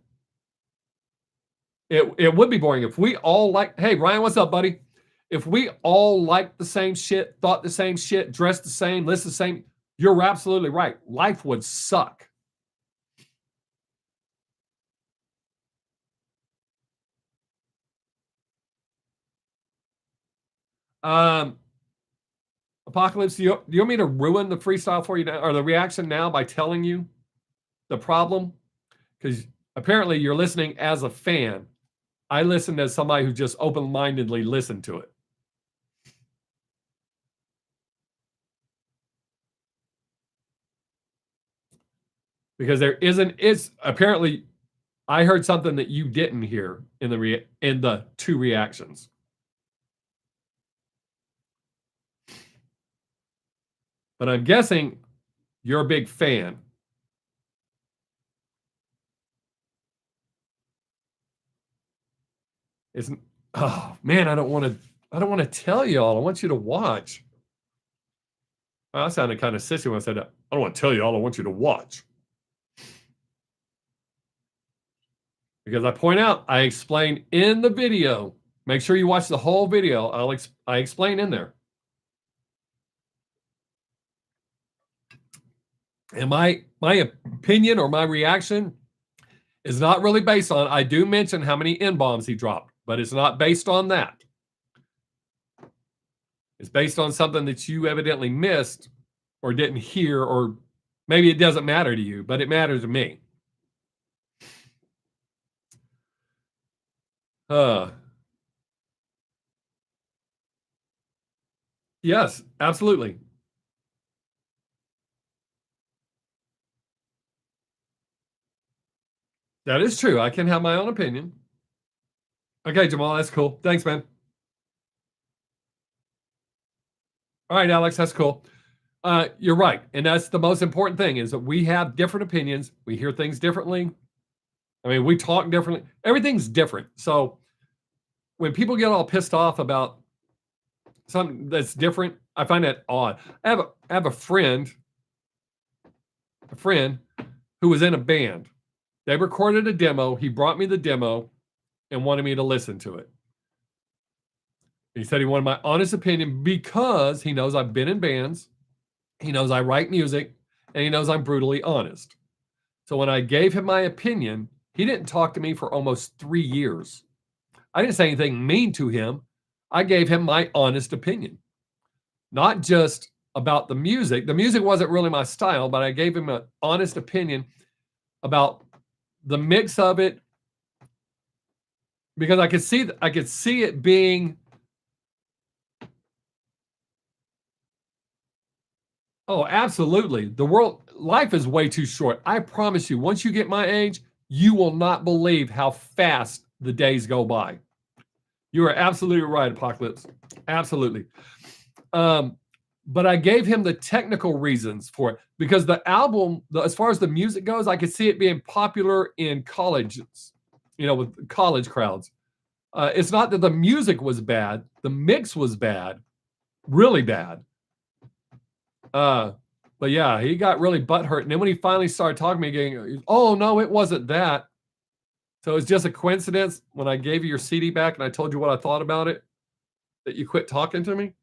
it would be boring. If we all like, hey, Ryan, what's up, buddy? If we all liked the same shit, thought the same shit, dressed the same, listened the same, you're absolutely right. Life would suck. Um, Apocalypse, do you want me to ruin the freestyle for you now, or the reaction now, by telling you the problem? Because apparently you're listening as a fan. I listened as somebody who just open-mindedly listened to it. Because it's apparently, I heard something that you didn't hear in the two reactions. But I'm guessing you're a big fan. Oh man, I don't want to tell y'all. I want you to watch. Well, I sounded kind of sissy when I said that. I don't want to tell y'all. I want you to watch. Because I point out, I explain in the video. Make sure you watch the whole video. I explain in there. And my opinion or my reaction is not really based on, I do mention how many N-bombs he dropped, but it's not based on that. It's based on something that you evidently missed or didn't hear, or maybe it doesn't matter to you, but it matters to me. Yes, absolutely. That is true. I can have my own opinion. Okay, Jamal, that's cool. Thanks, man. All right, Alex, that's cool. You're right. And that's the most important thing, is that we have different opinions. We hear things differently. I mean, we talk differently. Everything's different. So when people get all pissed off about something that's different, I find that odd. I have a friend who was in a band. They recorded a demo. He brought me the demo and wanted me to listen to it. He said he wanted my honest opinion because he knows I've been in bands. He knows I write music, and he knows I'm brutally honest. So when I gave him my opinion, he didn't talk to me for almost 3 years. I didn't say anything mean to him. I gave him my honest opinion. Not just about the music. The music wasn't really my style, but I gave him an honest opinion about the mix of it, because I could see it being, oh, absolutely. Life is way too short. I promise you, once you get my age, you will not believe how fast the days go by. You are absolutely right, Apocalypse. Absolutely. But I gave him the technical reasons for it, because the album, as far as the music goes, I could see it being popular in colleges, with college crowds. It's not that the music was bad. The mix was bad, really bad. But yeah, he got really butthurt. And then when he finally started talking to me again, oh, no, it wasn't that. So it's just a coincidence when I gave you your CD back and I told you what I thought about it, that you quit talking to me?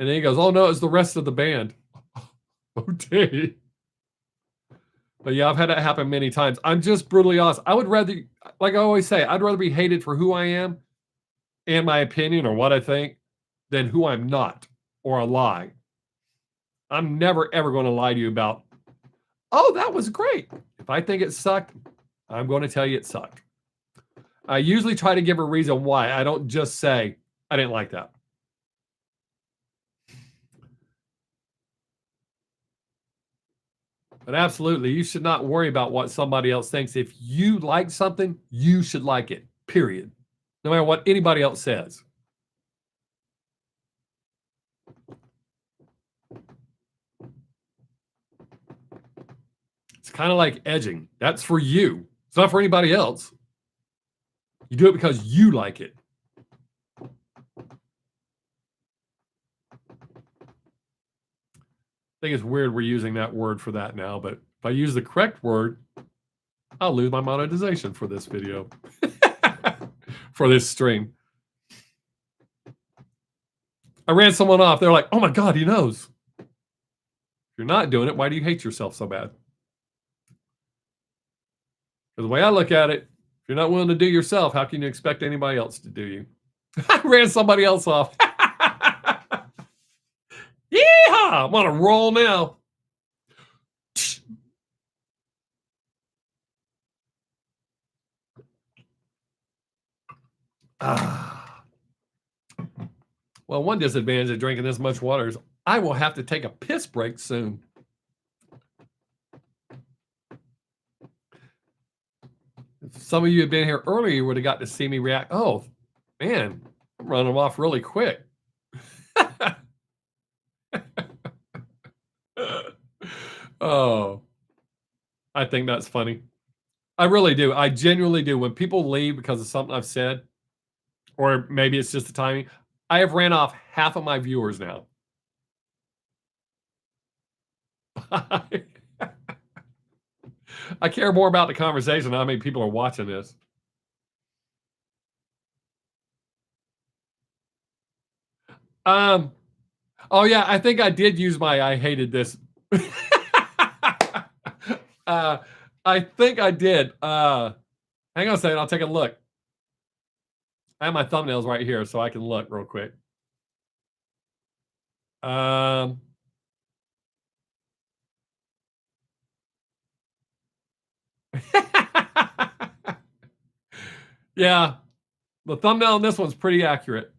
And then he goes, oh, no, it's the rest of the band. Okay. But yeah, I've had that happen many times. I'm just brutally honest. I would rather, like I always say, I'd rather be hated for who I am and my opinion or what I think than who I'm not or a lie. I'm never, ever going to lie to you about, oh, that was great. If I think it sucked, I'm going to tell you it sucked. I usually try to give a reason why. I don't just say, I didn't like that. But absolutely, you should not worry about what somebody else thinks. If you like something, you should like it, period. No matter what anybody else says. It's kind of like edging. That's for you. It's not for anybody else. You do it because you like it. I think it's weird we're using that word for that now, but if I use the correct word, I'll lose my monetization for this video, for this stream. I ran someone off. They're like, oh my God, he knows. If you're not doing it, why do you hate yourself so bad? Because the way I look at it, if you're not willing to do yourself, how can you expect anybody else to do you? I ran somebody else off. I'm on a roll now. Well, one disadvantage of drinking this much water is I will have to take a piss break soon. If some of you had been here earlier, you would have got to see me react. Oh, man, I'm running off really quick. Oh, I think that's funny. I really do. I genuinely do. When people leave because of something I've said, or maybe it's just the timing, I have ran off half of my viewers now. I care more about the conversation than how many people are watching this. Oh yeah, I think I did use my I hated this. I think I did. Hang on a second, I'll take a look. I have my thumbnails right here, so I can look real quick. Yeah, the thumbnail on this one's pretty accurate.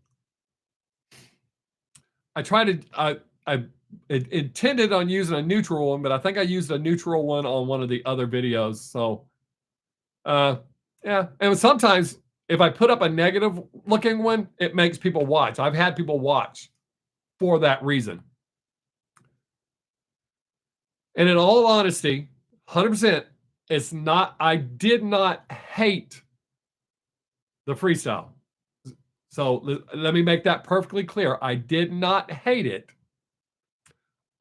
I tried to, I intended on using a neutral one, but I think I used a neutral one on one of the other videos. So, yeah. And sometimes if I put up a negative looking one, it makes people watch. I've had people watch for that reason. And in all honesty, 100%, it's not, I did not hate the freestyle. So let me make that perfectly clear. I did not hate it.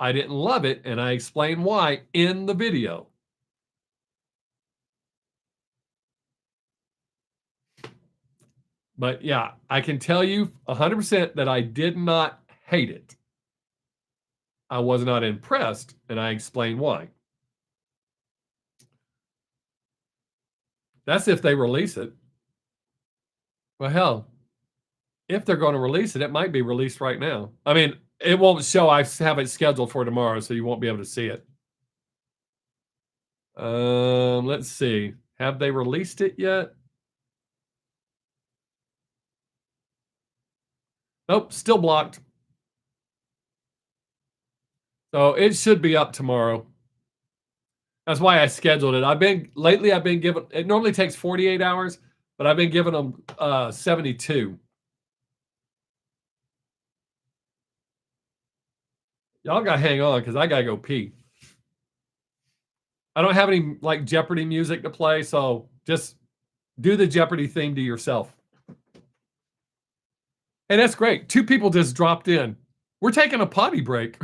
I didn't love it, and I explain why in the video. But yeah, I can tell you 100% that I did not hate it. I was not impressed, and I explain why. That's if they release it. Well, hell, if they're going to release it, it might be released right now. I mean, it won't show. I have it scheduled for tomorrow, so you won't be able to see it. Let's see. Have they released it yet? Nope, still blocked. So it should be up tomorrow. That's why I scheduled it. I've been given, it normally takes 48 hours, but I've been giving them 72. Y'all got to hang on because I got to go pee. I don't have any like Jeopardy music to play, so just do the Jeopardy theme to yourself. And that's great. 2 people just dropped in. We're taking a potty break.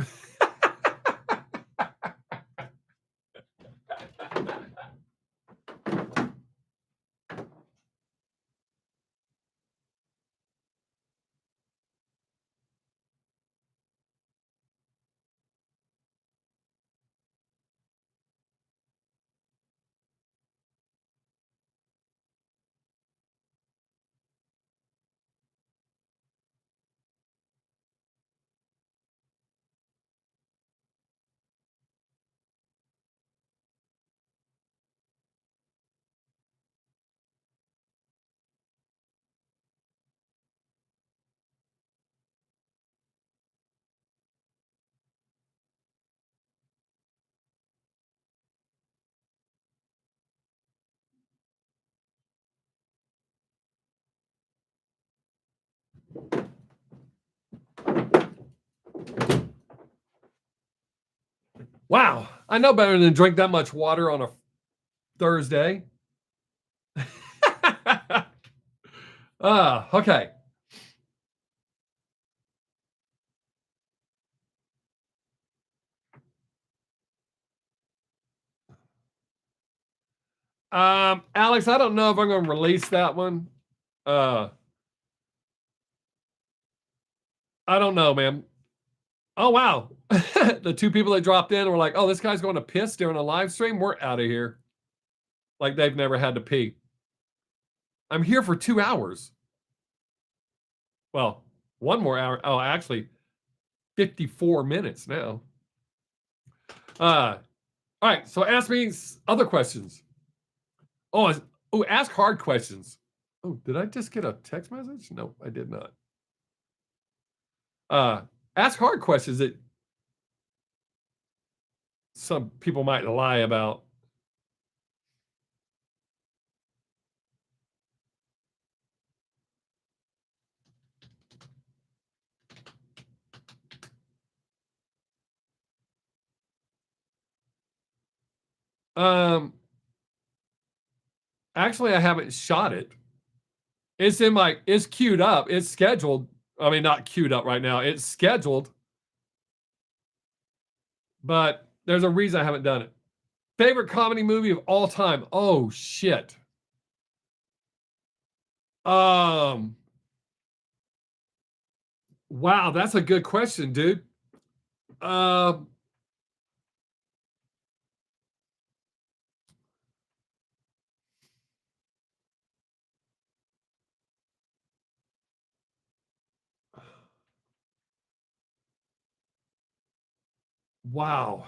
Wow, I know better than drink that much water on a Thursday. Okay. Alex, I don't know if I'm going to release that one. I don't know, man. Oh, wow. The 2 people that dropped in were like, oh, this guy's going to piss during a live stream. We're out of here. Like they've never had to pee. I'm here for 2 hours. Well, 1 more hour. Oh, actually, 54 minutes now. All right, so ask me other questions. Oh, ask hard questions. Oh, did I just get a text message? No, I did not. Ask hard questions that some people might lie about. Actually, I haven't shot it. It's queued up. It's scheduled. I mean, not queued up right now. It's scheduled, but there's a reason I haven't done it. Favorite comedy movie of all time? Oh shit. Wow, that's a good question, dude. Wow.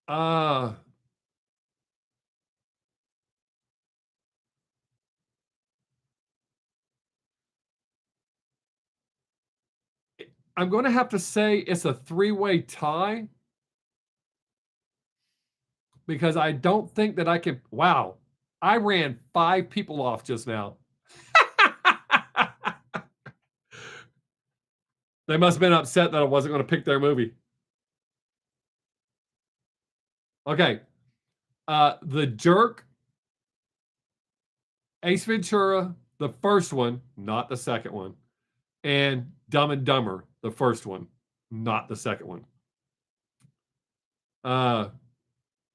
Uh I'm going to have to say it's a three-way tie because I don't think that I can. Wow. I ran 5 people off just now. They must have been upset that I wasn't going to pick their movie. Okay. The Jerk, Ace Ventura, the first one, not the second one, and Dumb and Dumber, the first one, not the second one.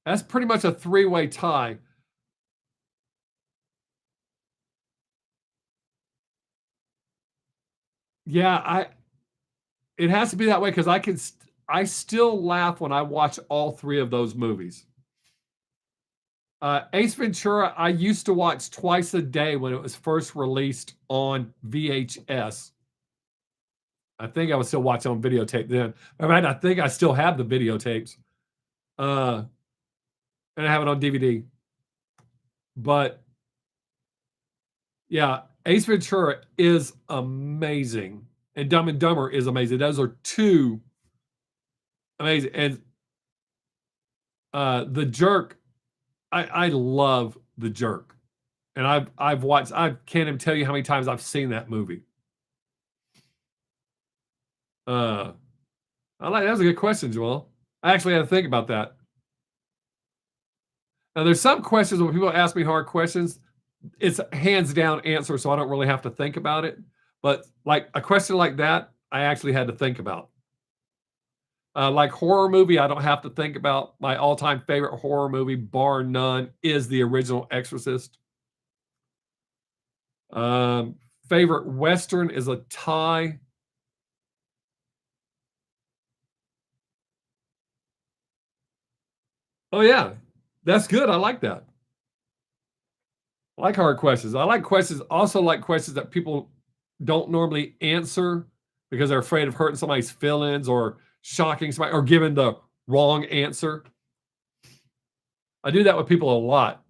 That's pretty much a three-way tie. Yeah, it has to be that way because I still laugh when I watch all 3 of those movies. Ace Ventura, I used to watch twice a day when it was first released on VHS. I think I was still watching on videotape then. I think I still have the videotapes. And I have it on DVD. But yeah, Ace Ventura is amazing. And Dumb and Dumber is amazing. Those are 2 amazing. And The Jerk, I love The Jerk. And I've watched, I can't even tell you how many times I've seen that movie. That was a good question, Joel. I actually had to think about that. Now, there's some questions when people ask me hard questions, it's a hands down answer, so I don't really have to think about it. But like a question like that, I actually had to think about. Like horror movie, I don't have to think about. My all-time favorite horror movie, bar none, is the original Exorcist. Favorite Western is a tie. Oh yeah, that's good. I like that. I like hard questions. I like questions. Also like questions that people don't normally answer because they're afraid of hurting somebody's feelings or shocking somebody or giving the wrong answer. I do that with people a lot.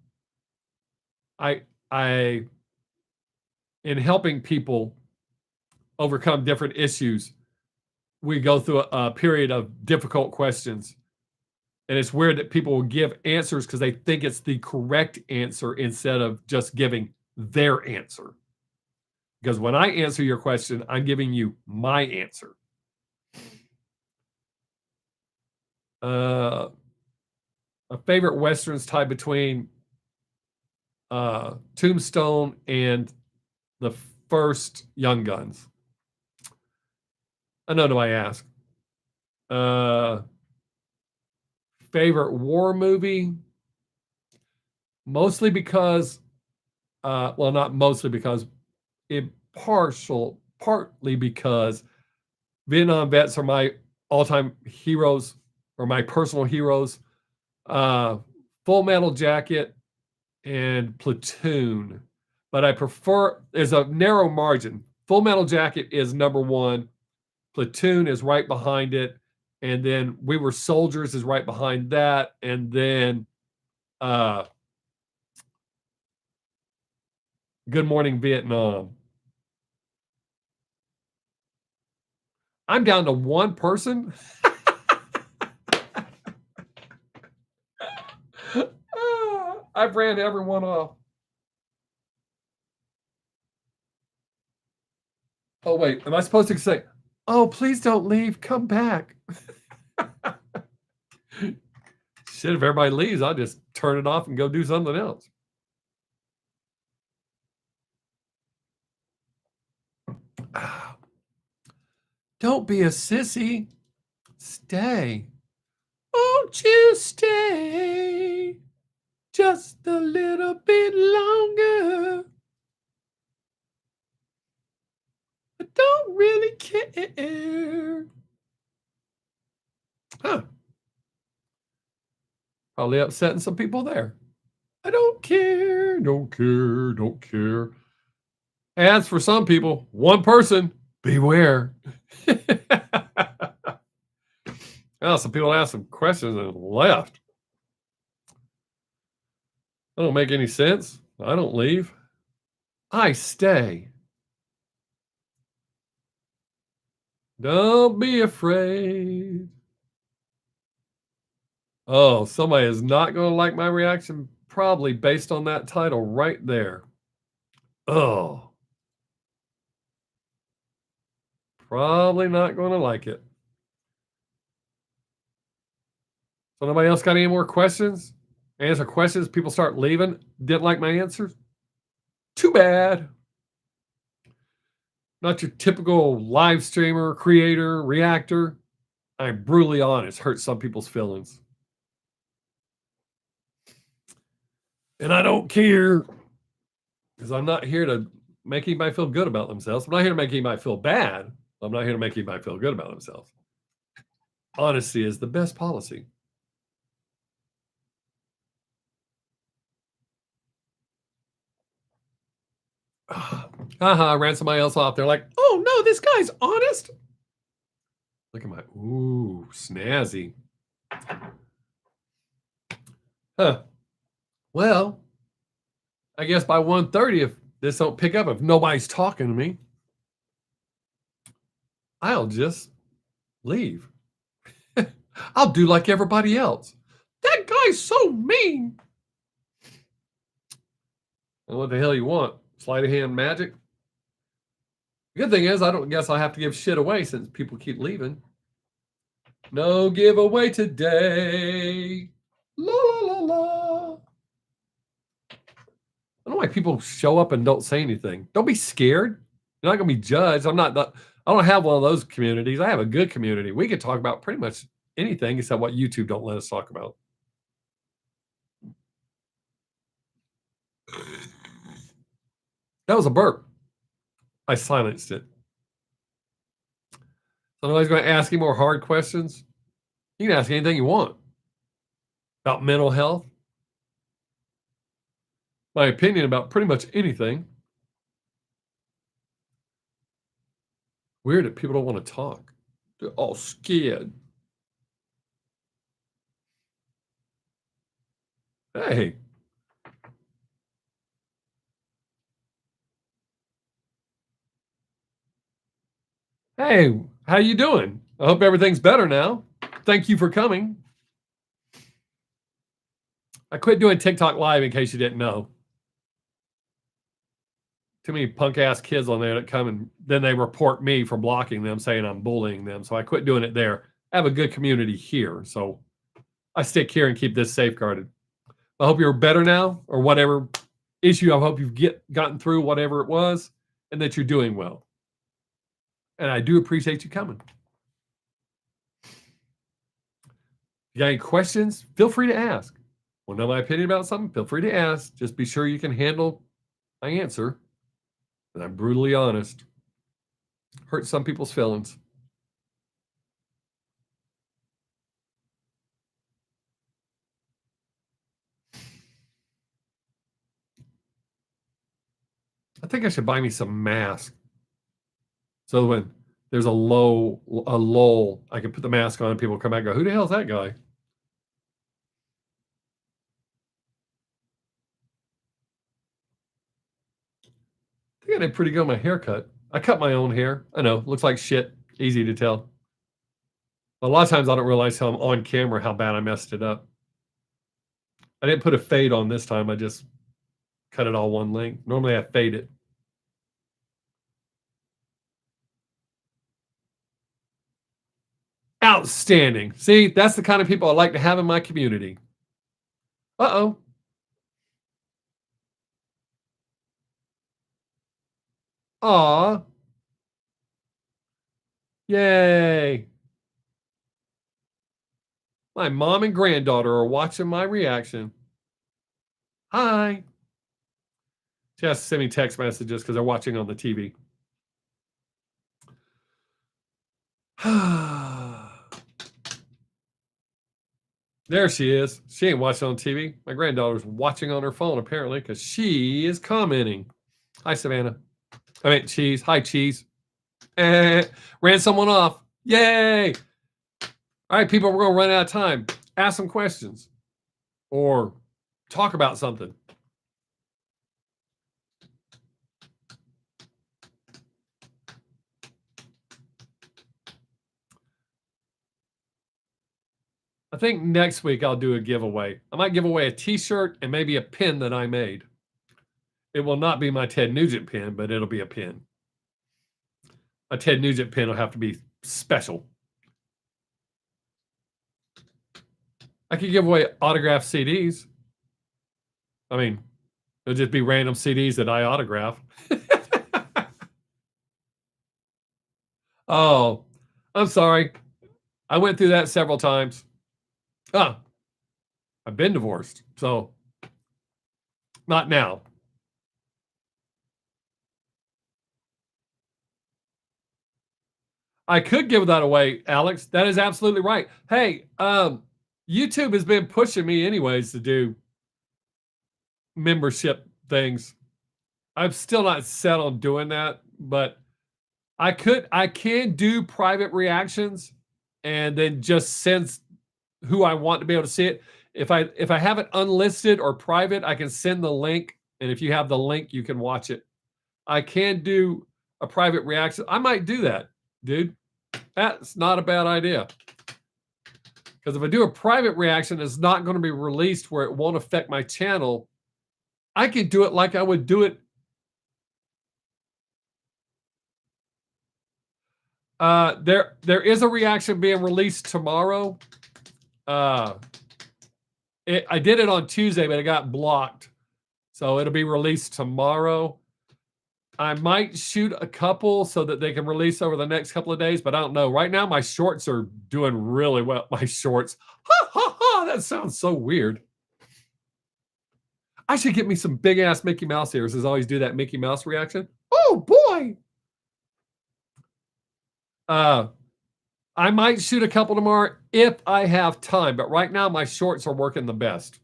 I in helping people overcome different issues, we go through a period of difficult questions. And it's weird that people will give answers because they think it's the correct answer instead of just giving their answer. Because when I answer your question, I'm giving you my answer. A favorite Westerns tie between Tombstone and the first Young Guns. I know, do I ask? Favorite war movie? Mostly because, well, not mostly because, partly because Vietnam vets are my all-time heroes or my personal heroes. Full Metal Jacket and Platoon, but I prefer, there's a narrow margin. Full Metal Jacket is number 1. Platoon is right behind it. And then We Were Soldiers is right behind that. And then Good Morning Vietnam. I'm down to one person. I've ran everyone off. Oh, wait. Am I supposed to say, oh, please don't leave. Come back. Shit, if everybody leaves, I'll just turn it off and go do something else. Don't be a sissy. Stay. Won't you stay just a little bit longer? I don't really care. Huh. Probably upsetting some people there. I don't care, don't care, don't care. As for some people, one person, beware. Well, some people asked some questions and left. That don't make any sense. I don't leave. I stay. Don't be afraid. Oh, somebody is not going to like my reaction, probably based on that title right there. Oh. Probably not going to like it. So nobody else got any more questions? Answer questions, people start leaving. Didn't like my answers? Too bad. Not your typical live streamer, creator, reactor. I'm brutally honest. Hurts some people's feelings. And I don't care. Because I'm not here to make anybody feel good about themselves. I'm not here to make anybody feel bad. I'm not here to make anybody feel good about themselves. Honesty is the best policy. I ran somebody else off. They're like, oh no, this guy's honest. Look at my, ooh, snazzy. Huh. Well, I guess by 1:30, if this don't pick up, if nobody's talking to me, I'll just leave. I'll do like everybody else. That guy's so mean. And what the hell you want? Sleight of hand magic? The good thing is, I don't guess I have to give shit away since people keep leaving. No giveaway today. La la la la. I don't know why people show up and don't say anything. Don't be scared. You're not going to be judged. I don't have one of those communities. I have a good community. We can talk about pretty much anything except what YouTube don't let us talk about. That was a burp. I silenced it. So nobody's going to ask you more hard questions. You can ask anything you want about mental health. My opinion about pretty much anything. Weird that people don't want to talk. They're all scared. Hey. Hey, how you doing? I hope everything's better now. Thank you for coming. I quit doing TikTok live in case you didn't know. Too many punk ass kids on there that come and then they report me for blocking them, saying I'm bullying them. So I quit doing it there. I have a good community here. So I stick here and keep this safeguarded. I hope you're better now, or whatever issue. I hope you've gotten through whatever it was and that you're doing well. And I do appreciate you coming. If you got any questions, feel free to ask. Want to know my opinion about something? Feel free to ask. Just be sure you can handle my answer. And I'm brutally honest. Hurt some people's feelings. I think I should buy me some masks. So when there's a lull. I can put the mask on and people come back and go, who the hell is that guy? I think I did pretty good on my haircut. I cut my own hair. I know, looks like shit. Easy to tell. A lot of times I don't realize how I'm on camera how bad I messed it up. I didn't put a fade on this time. I just cut it all one length. Normally I fade it. Outstanding. See, that's the kind of people I like to have in my community. Uh-oh. Aw. Yay. My mom and granddaughter are watching my reaction. Hi. She has to send me text messages because they're watching on the TV. There she is. She ain't watching on TV. My granddaughter's watching on her phone, apparently, because she is commenting. Hi, Savannah. I mean, Cheese. Hi, Cheese. Ran someone off. Yay. All right, people, we're going to run out of time. Ask some questions or talk about something. I think next week I'll do a giveaway. I might give away a t-shirt and maybe a pin that I made. It will not be my Ted Nugent pin, but it'll be a pin. A Ted Nugent pin will have to be special. I could give away autographed CDs. I mean, it'll just be random CDs that I autograph. Oh, I'm sorry. I went through that several times. Oh, I've been divorced, so not now. I could give that away, Alex. That is absolutely right. Hey, YouTube has been pushing me anyways to do membership things. I'm still not set on doing that, but I can do private reactions and then just send who I want to be able to see it. If I have it unlisted or private, I can send the link, and if you have the link, you can watch it. I can do a private reaction. I might do that, dude. That's not a bad idea. Because if I do a private reaction, it's not going to be released where it won't affect my channel. I could do it like I would do it. There is a reaction being released tomorrow. I did it on Tuesday, but it got blocked. So it'll be released tomorrow. I might shoot a couple so that they can release over the next couple of days, but I don't know. Right now, my shorts are doing really well. My shorts. Ha, ha, ha. That sounds so weird. I should get me some big-ass Mickey Mouse ears, as I always do that Mickey Mouse reaction. Oh, boy. I might shoot a couple tomorrow if I have time, but right now my shorts are working the best.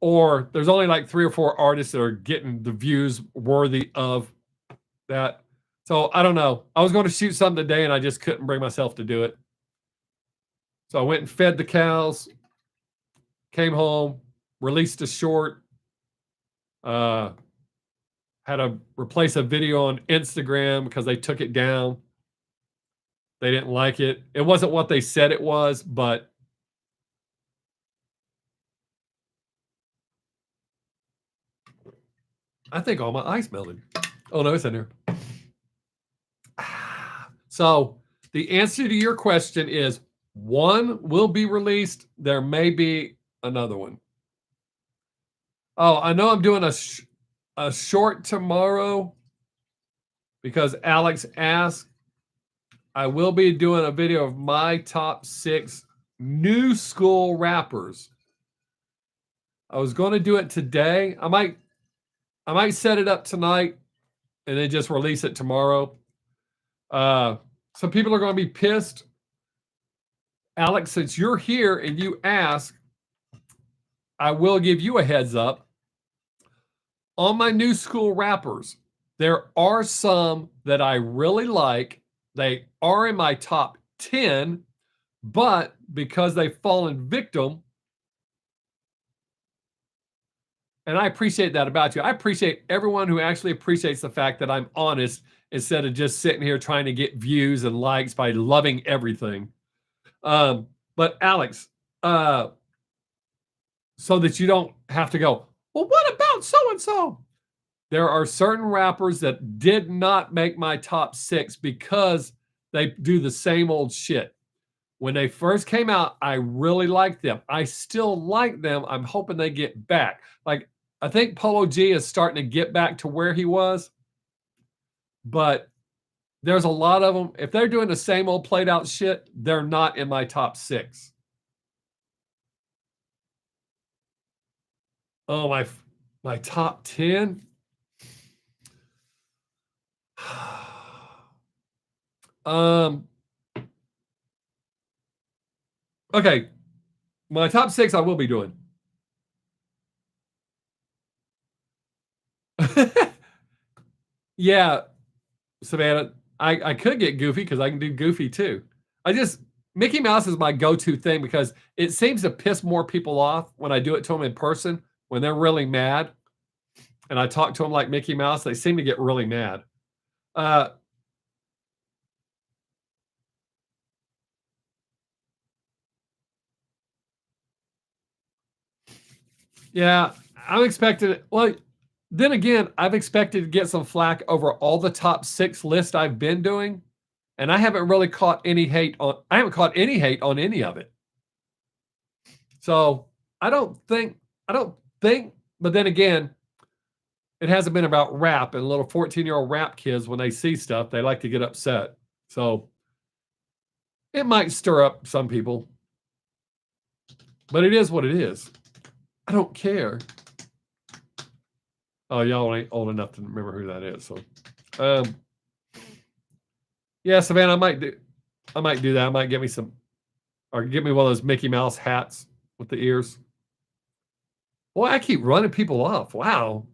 Or there's only like 3 or 4 artists that are getting the views worthy of that. So I don't know. I was going to shoot something today and I just couldn't bring myself to do it. So I went and fed the cows, came home, released a short, had to replace a video on Instagram because they took it down. They didn't like it. It wasn't what they said it was, but I think all my ice melted. Oh, no, it's in there. So the answer to your question is one will be released. There may be another one. Oh, I know I'm doing a short tomorrow because Alex asked. I will be doing a video of my top 6 new school rappers. I was going to do it today. I might set it up tonight and then just release it tomorrow. Some people are going to be pissed. Alex, since you're here and you ask, I will give you a heads up. On my new school rappers, There are some that I really like. They are in my top 10, but because they've fallen victim, and I appreciate that about you. I appreciate everyone who actually appreciates the fact that I'm honest instead of just sitting here trying to get views and likes by loving everything. But Alex, uh, so that you don't have to go, well, what about so and so? There are certain rappers that did not make my top 6 because they do the same old shit. When they first came out, I really liked them. I still like them. I'm hoping they get back. Like, I think Polo G is starting to get back to where he was, but there's a lot of them. If they're doing the same old played out shit, they're not in my top 6. Oh, my top 10? Okay. My top 6 I will be doing. Yeah, Savannah, I could get goofy because I can do goofy too. Mickey Mouse is my go-to thing because it seems to piss more people off when I do it to them in person when they're really mad and I talk to them like Mickey Mouse. They seem to get really mad. Uh, yeah, I'm expecting. Well, then again, I've expected to get some flack over all the top 6 lists I've been doing, and I haven't really caught any hate on. I haven't caught any hate on any of it. So I don't think. I don't think. But then again, it hasn't been about rap, and little 14-year-old rap kids, when they see stuff, they like to get upset. So it might stir up some people, but it is what it is. I don't care. Oh, y'all ain't old enough to remember who that is. So, yeah, Savannah, I might do that. I might get me some, or get me one of those Mickey Mouse hats with the ears. Boy, I keep running people off. Wow.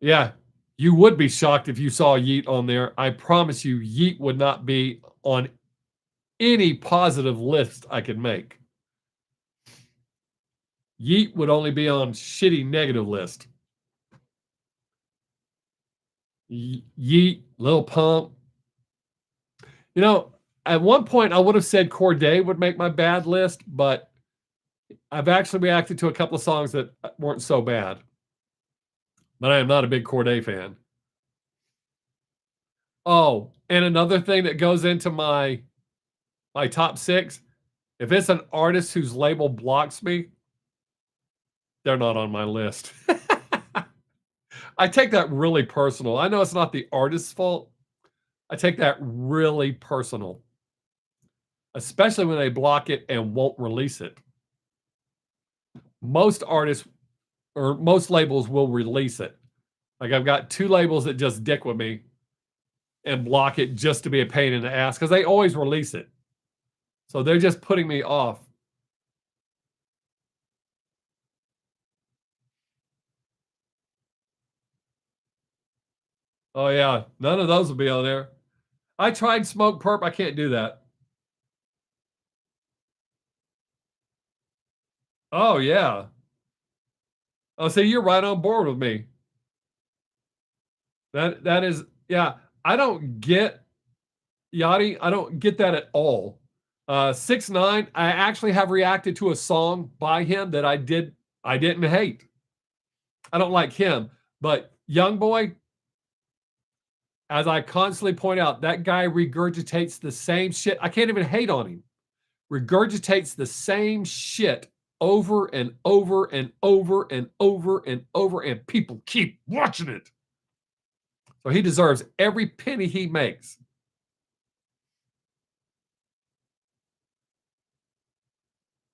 Yeah, you would be shocked if you saw Yeet on there. I promise you, Yeet would not be on any positive list I could make. Yeet would only be on shitty negative list. Yeet, Lil Pump. You know, at one point I would have said Corday would make my bad list, but I've actually reacted to a couple of songs that weren't so bad. But I am not a big Corday fan. Oh, and another thing that goes into my top 6, if it's an artist whose label blocks me, they're not on my list. I take that really personal. I know it's not the artist's fault. I take that really personal, especially when they block it and won't release it. Most artists or most labels will release it. Like, I've got 2 labels that just dick with me and block it just to be a pain in the ass because they always release it. So they're just putting me off. Oh, yeah. None of those will be on there. I tried Smoke Perp. I can't do that. Oh, yeah. Oh, so you're right on board with me. That is, yeah. I don't get Yachty. I don't get that at all. 6ix9ine, I actually have reacted to a song by him that I didn't hate. I don't like him, but Young Boy, as I constantly point out, that guy regurgitates the same shit. I can't even hate on him. Regurgitates the same shit over and over and over and over and over, and people keep watching it. So he deserves every penny he makes.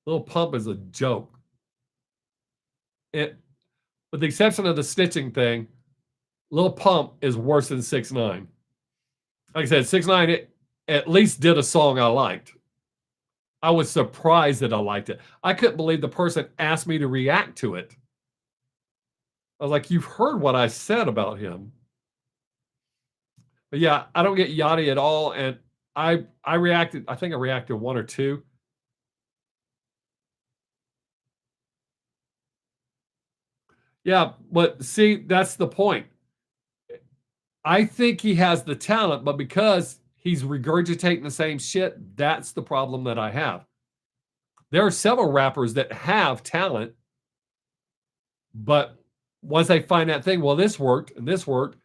Lil Pump is a joke. With the exception of the snitching thing, Lil Pump is worse than 6ix9ine. Like I said, 6ix9ine at least did a song I liked. I was surprised that I liked it. I couldn't believe the person asked me to react to it. I was like, you've heard what I said about him. But yeah, I don't get Yachty at all. And I reacted, I think I reacted one or two. Yeah, but see, that's the point. I think he has the talent, but because he's regurgitating the same shit, that's the problem that I have. There are several rappers that have talent, but once they find that thing, well, this worked and this worked,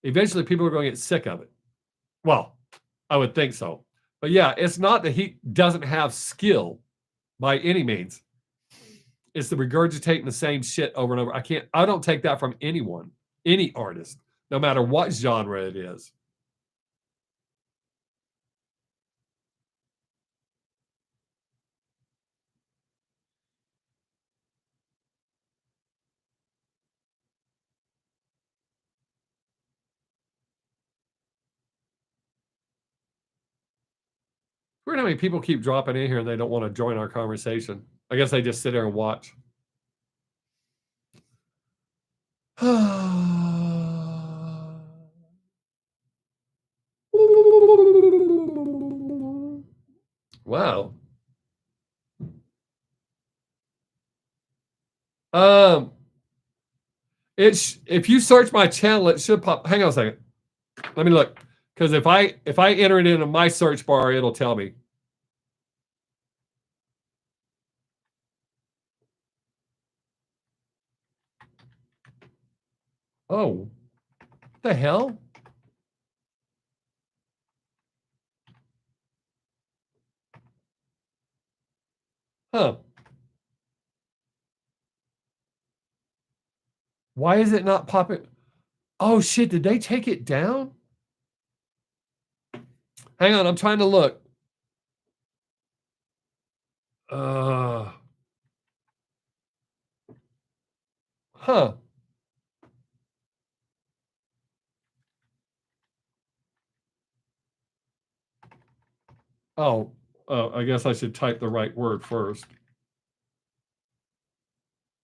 eventually people are going to get sick of it. Well, I would think so. But yeah, it's not that he doesn't have skill by any means. It's the regurgitating the same shit over and over. I don't take that from anyone, any artist, no matter what genre it is. Weird how many people keep dropping in here and they don't want to join our conversation. I guess they just sit there and watch. Wow. Um, if you search my channel, it should pop. Hang on a second. Let me look. Because if I enter it into my search bar, it'll tell me. Oh, what the hell? Huh. Why is it not popping? Oh shit, did they take it down? Hang on, I'm trying to look. Uh huh. Oh, I guess I should type the right word first.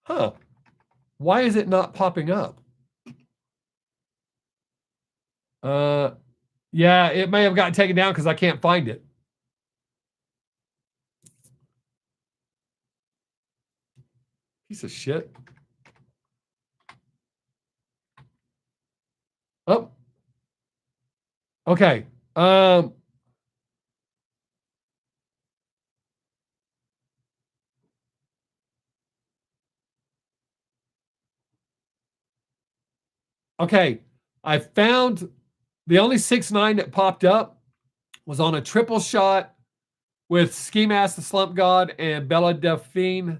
Huh. Why is it not popping up? Yeah, it may have gotten taken down because I can't find it. Piece of shit. Oh. Okay. Okay. I found the only 6ix9ine that popped up was on a triple shot with Ski Mask the Slump God and Bella Delphine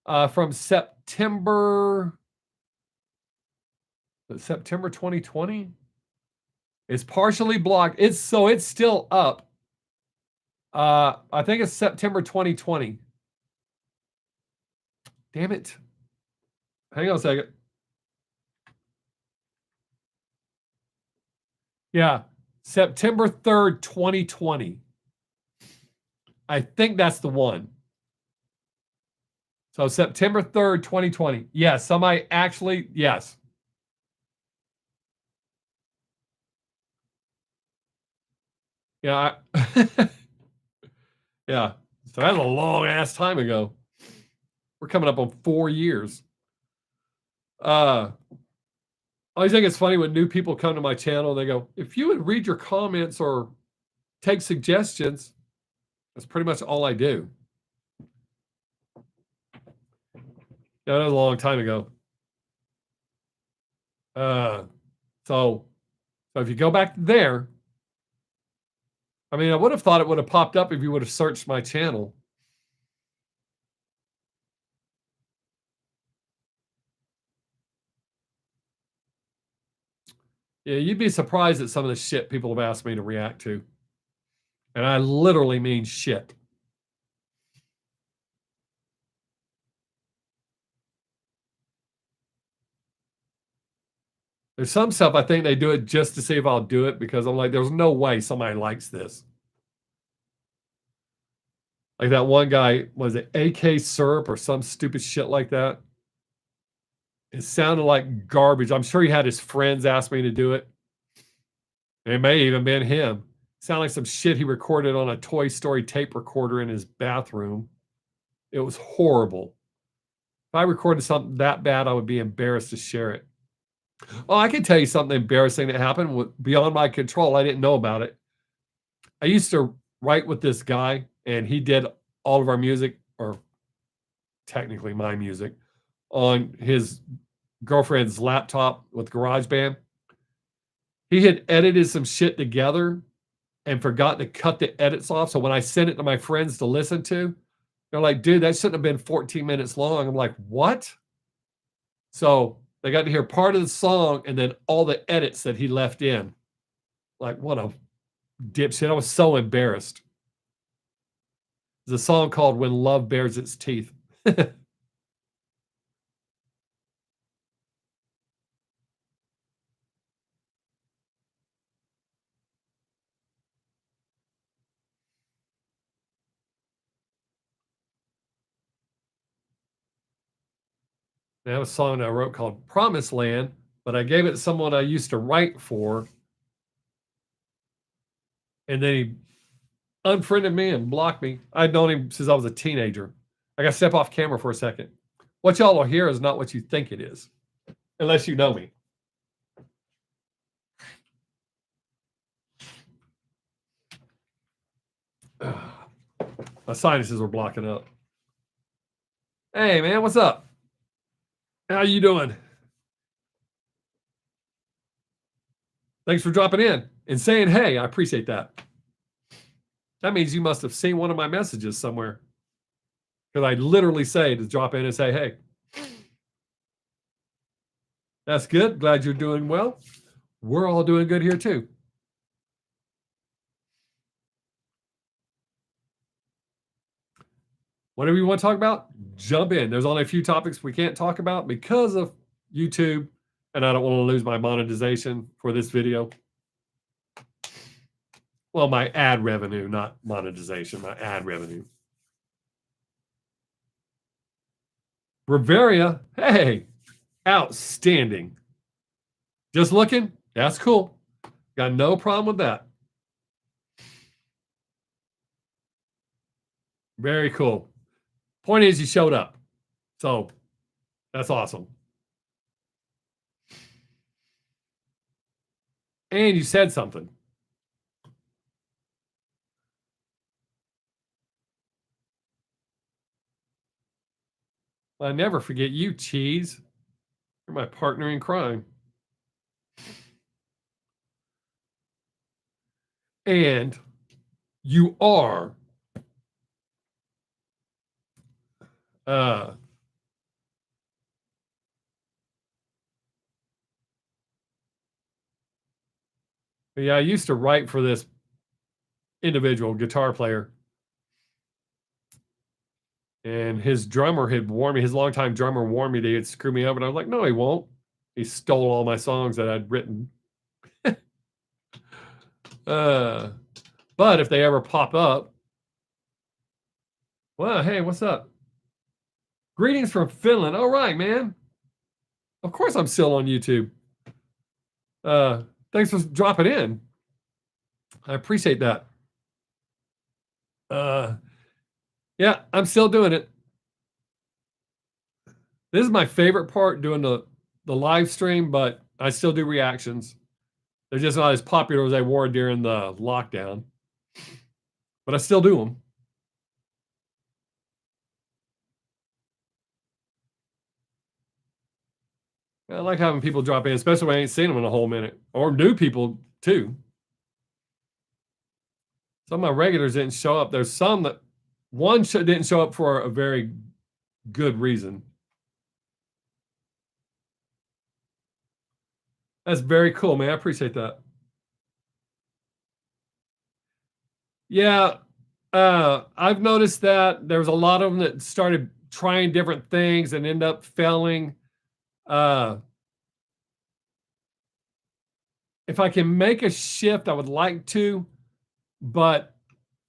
from September 2020. It's partially blocked. It's still up. I think it's September 2020. Damn it. Hang on a second. Yeah, September 3rd, 2020. I think that's the one. So September 3rd, 2020. Yes, somebody actually, yes. Yeah. Yeah. So that's a long ass time ago. We're coming up on 4 years. I always think it's funny when new people come to my channel and they go, if you would read your comments or take suggestions, that's pretty much all I do. Yeah, that was a long time ago. So if you go back there, I mean, I would have thought it would have popped up if you would have searched my channel. Yeah, you'd be surprised at some of the shit people have asked me to react to. And I literally mean shit. There's some stuff I think they do it just to see if I'll do it because I'm like, there's no way somebody likes this. Like that one guy, was it AK Syrup or some stupid shit like that? It sounded like garbage. I'm sure he had his friends ask me to do it. It may even been him. Sound like some shit he recorded on a Toy Story tape recorder in his bathroom. It was horrible. If I recorded something that bad, I would be embarrassed to share it. Oh, I can tell you something embarrassing that happened beyond my control. I didn't know about it. I used to write with this guy, and he did all of our music, or technically my music, on his girlfriend's laptop with GarageBand. He had edited some shit together and forgot to cut the edits off. So when I sent it to my friends to listen to, they're like, dude, that shouldn't have been 14 minutes long. I'm like, what? So they got to hear part of the song and then all the edits that he left in. Like, what a dipshit. I was so embarrassed. There's a song called When Love Bares Its Teeth. I have a song I wrote called Promised Land, but I gave it to someone I used to write for. And then he unfriended me and blocked me. I'd known him since I was a teenager. I got to step off camera for a second. What y'all will hear is not what you think it is, unless you know me. My sinuses are blocking up. Hey, man, what's up? How you doing? Thanks for dropping in and saying, hey, I appreciate that. That means you must have seen one of my messages somewhere. Because I literally say to drop in and say, hey. That's good. Glad you're doing well. We're all doing good here too. Whatever you want to talk about, jump in. There's only a few topics we can't talk about because of YouTube, and I don't want to lose my monetization for this video. Well, my ad revenue, not monetization, my ad revenue. Bavaria, hey, outstanding. Just looking, that's cool. Got no problem with that. Very cool. Point is, you showed up. So that's awesome. And you said something. I never forget you, Cheese. You're my partner in crime. And you are yeah, I used to write for this individual guitar player. And his drummer had warned me, his longtime drummer warned me that he'd screw me up. And I was like, no, he won't. He stole all my songs that I'd written. But if they ever pop up, well, hey, what's up? Greetings from Finland. All right, man. Of course I'm still on YouTube. Thanks for dropping in. I appreciate that. Yeah, I'm still doing it. This is my favorite part, doing the live stream, but I still do reactions. They're just not as popular as they were during the lockdown, but I still do them. I like having people drop in, especially when I ain't seen them in a whole minute, or new people too. Some of my regulars didn't show up. There's some that one didn't show up for a very good reason. That's very cool, man. I appreciate that. Yeah, I've noticed that there was a lot of them that started trying different things and end up failing. If I can make a shift, I would like to, but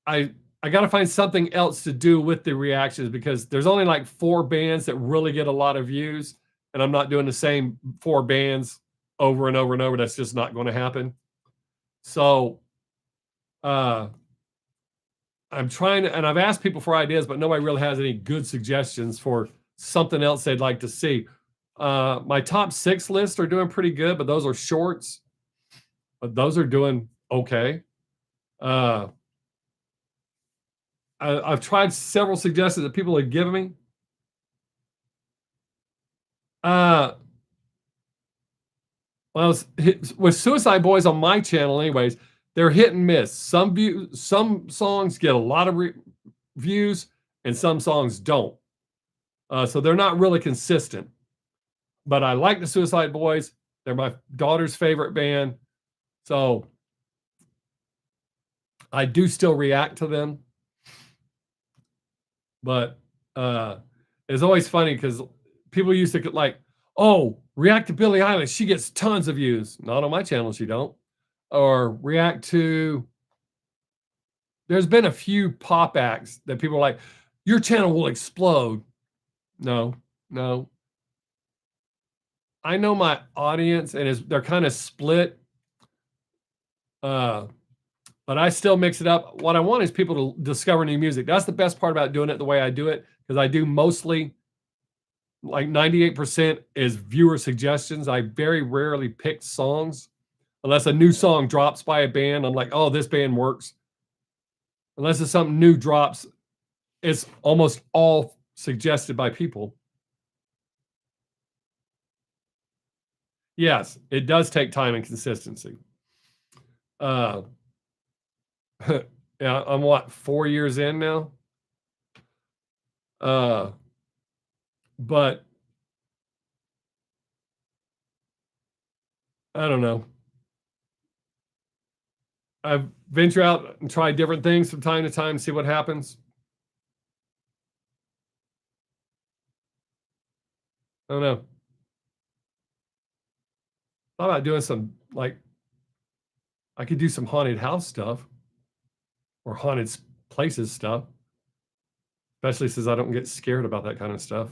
I got to find something else to do with the reactions, because there's only like 4 bands that really get a lot of views, and I'm not doing the same 4 bands over and over and over. That's just not going to happen. So uh, I'm trying to, and I've asked people for ideas, but nobody really has any good suggestions for something else they'd like to see. My top 6 lists are doing pretty good, but those are shorts. But those are doing okay. I've tried several suggestions that people have given me. Well, with Suicide Boys on my channel, anyways, they're hit and miss. Some songs get a lot of views, and some songs don't. So they're not really consistent. But I like the Suicide Boys. They're my daughter's favorite band. So I do still react to them. But it's always funny because people used to like, oh, react to Billie Eilish. She gets tons of views. Not on my channel, she don't. Or react to, there's been a few pop acts that people are like, your channel will explode. No. I know my audience, and they're kind of split. But I still mix it up. What I want is people to discover new music. That's the best part about doing it the way I do it, because I do mostly, like 98% is viewer suggestions. I very rarely pick songs unless a new song drops by a band. I'm like, oh, this band works. Unless it's something new drops, it's almost all suggested by people. Yes, it does take time and consistency. Yeah, I'm what, 4 years in now? But I don't know. I venture out and try different things from time to time, see what happens. I don't know. Thought about doing some, like, I could do some haunted house stuff or haunted places stuff, especially since I don't get scared about that kind of stuff.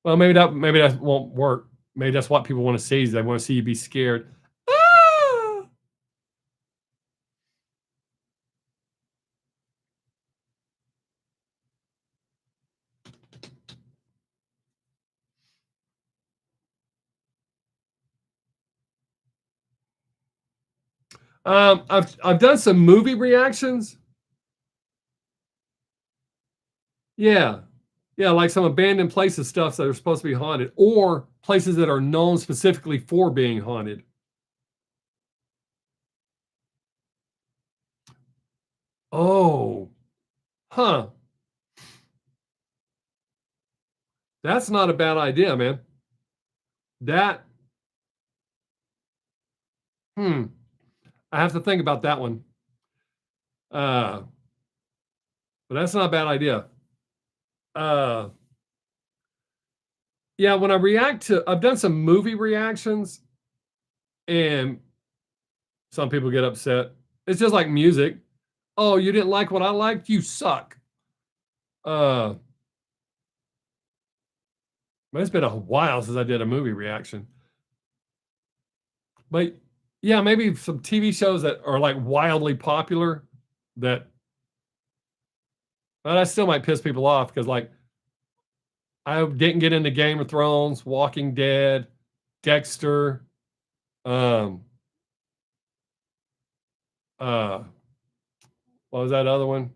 Well, maybe that won't work. Maybe that's what people want to see. Is they want to see you be scared. Ah! I've done some movie reactions. Yeah. Yeah, like some abandoned places stuff that are supposed to be haunted, or places that are known specifically for being haunted. Oh, huh. That's not a bad idea, man. That, hmm. I have to think about that one. Uh, but that's not a bad idea. Uh, yeah, when I react to, I've done some movie reactions, and some people get upset. It's just like music. Oh, you didn't like what I liked? You suck. Uh, but it's been a while since I did a movie reaction. But yeah, maybe some TV shows that are like wildly popular that, but that still might piss people off because, like, I didn't get into Game of Thrones, Walking Dead, Dexter, um, uh, what was that other one?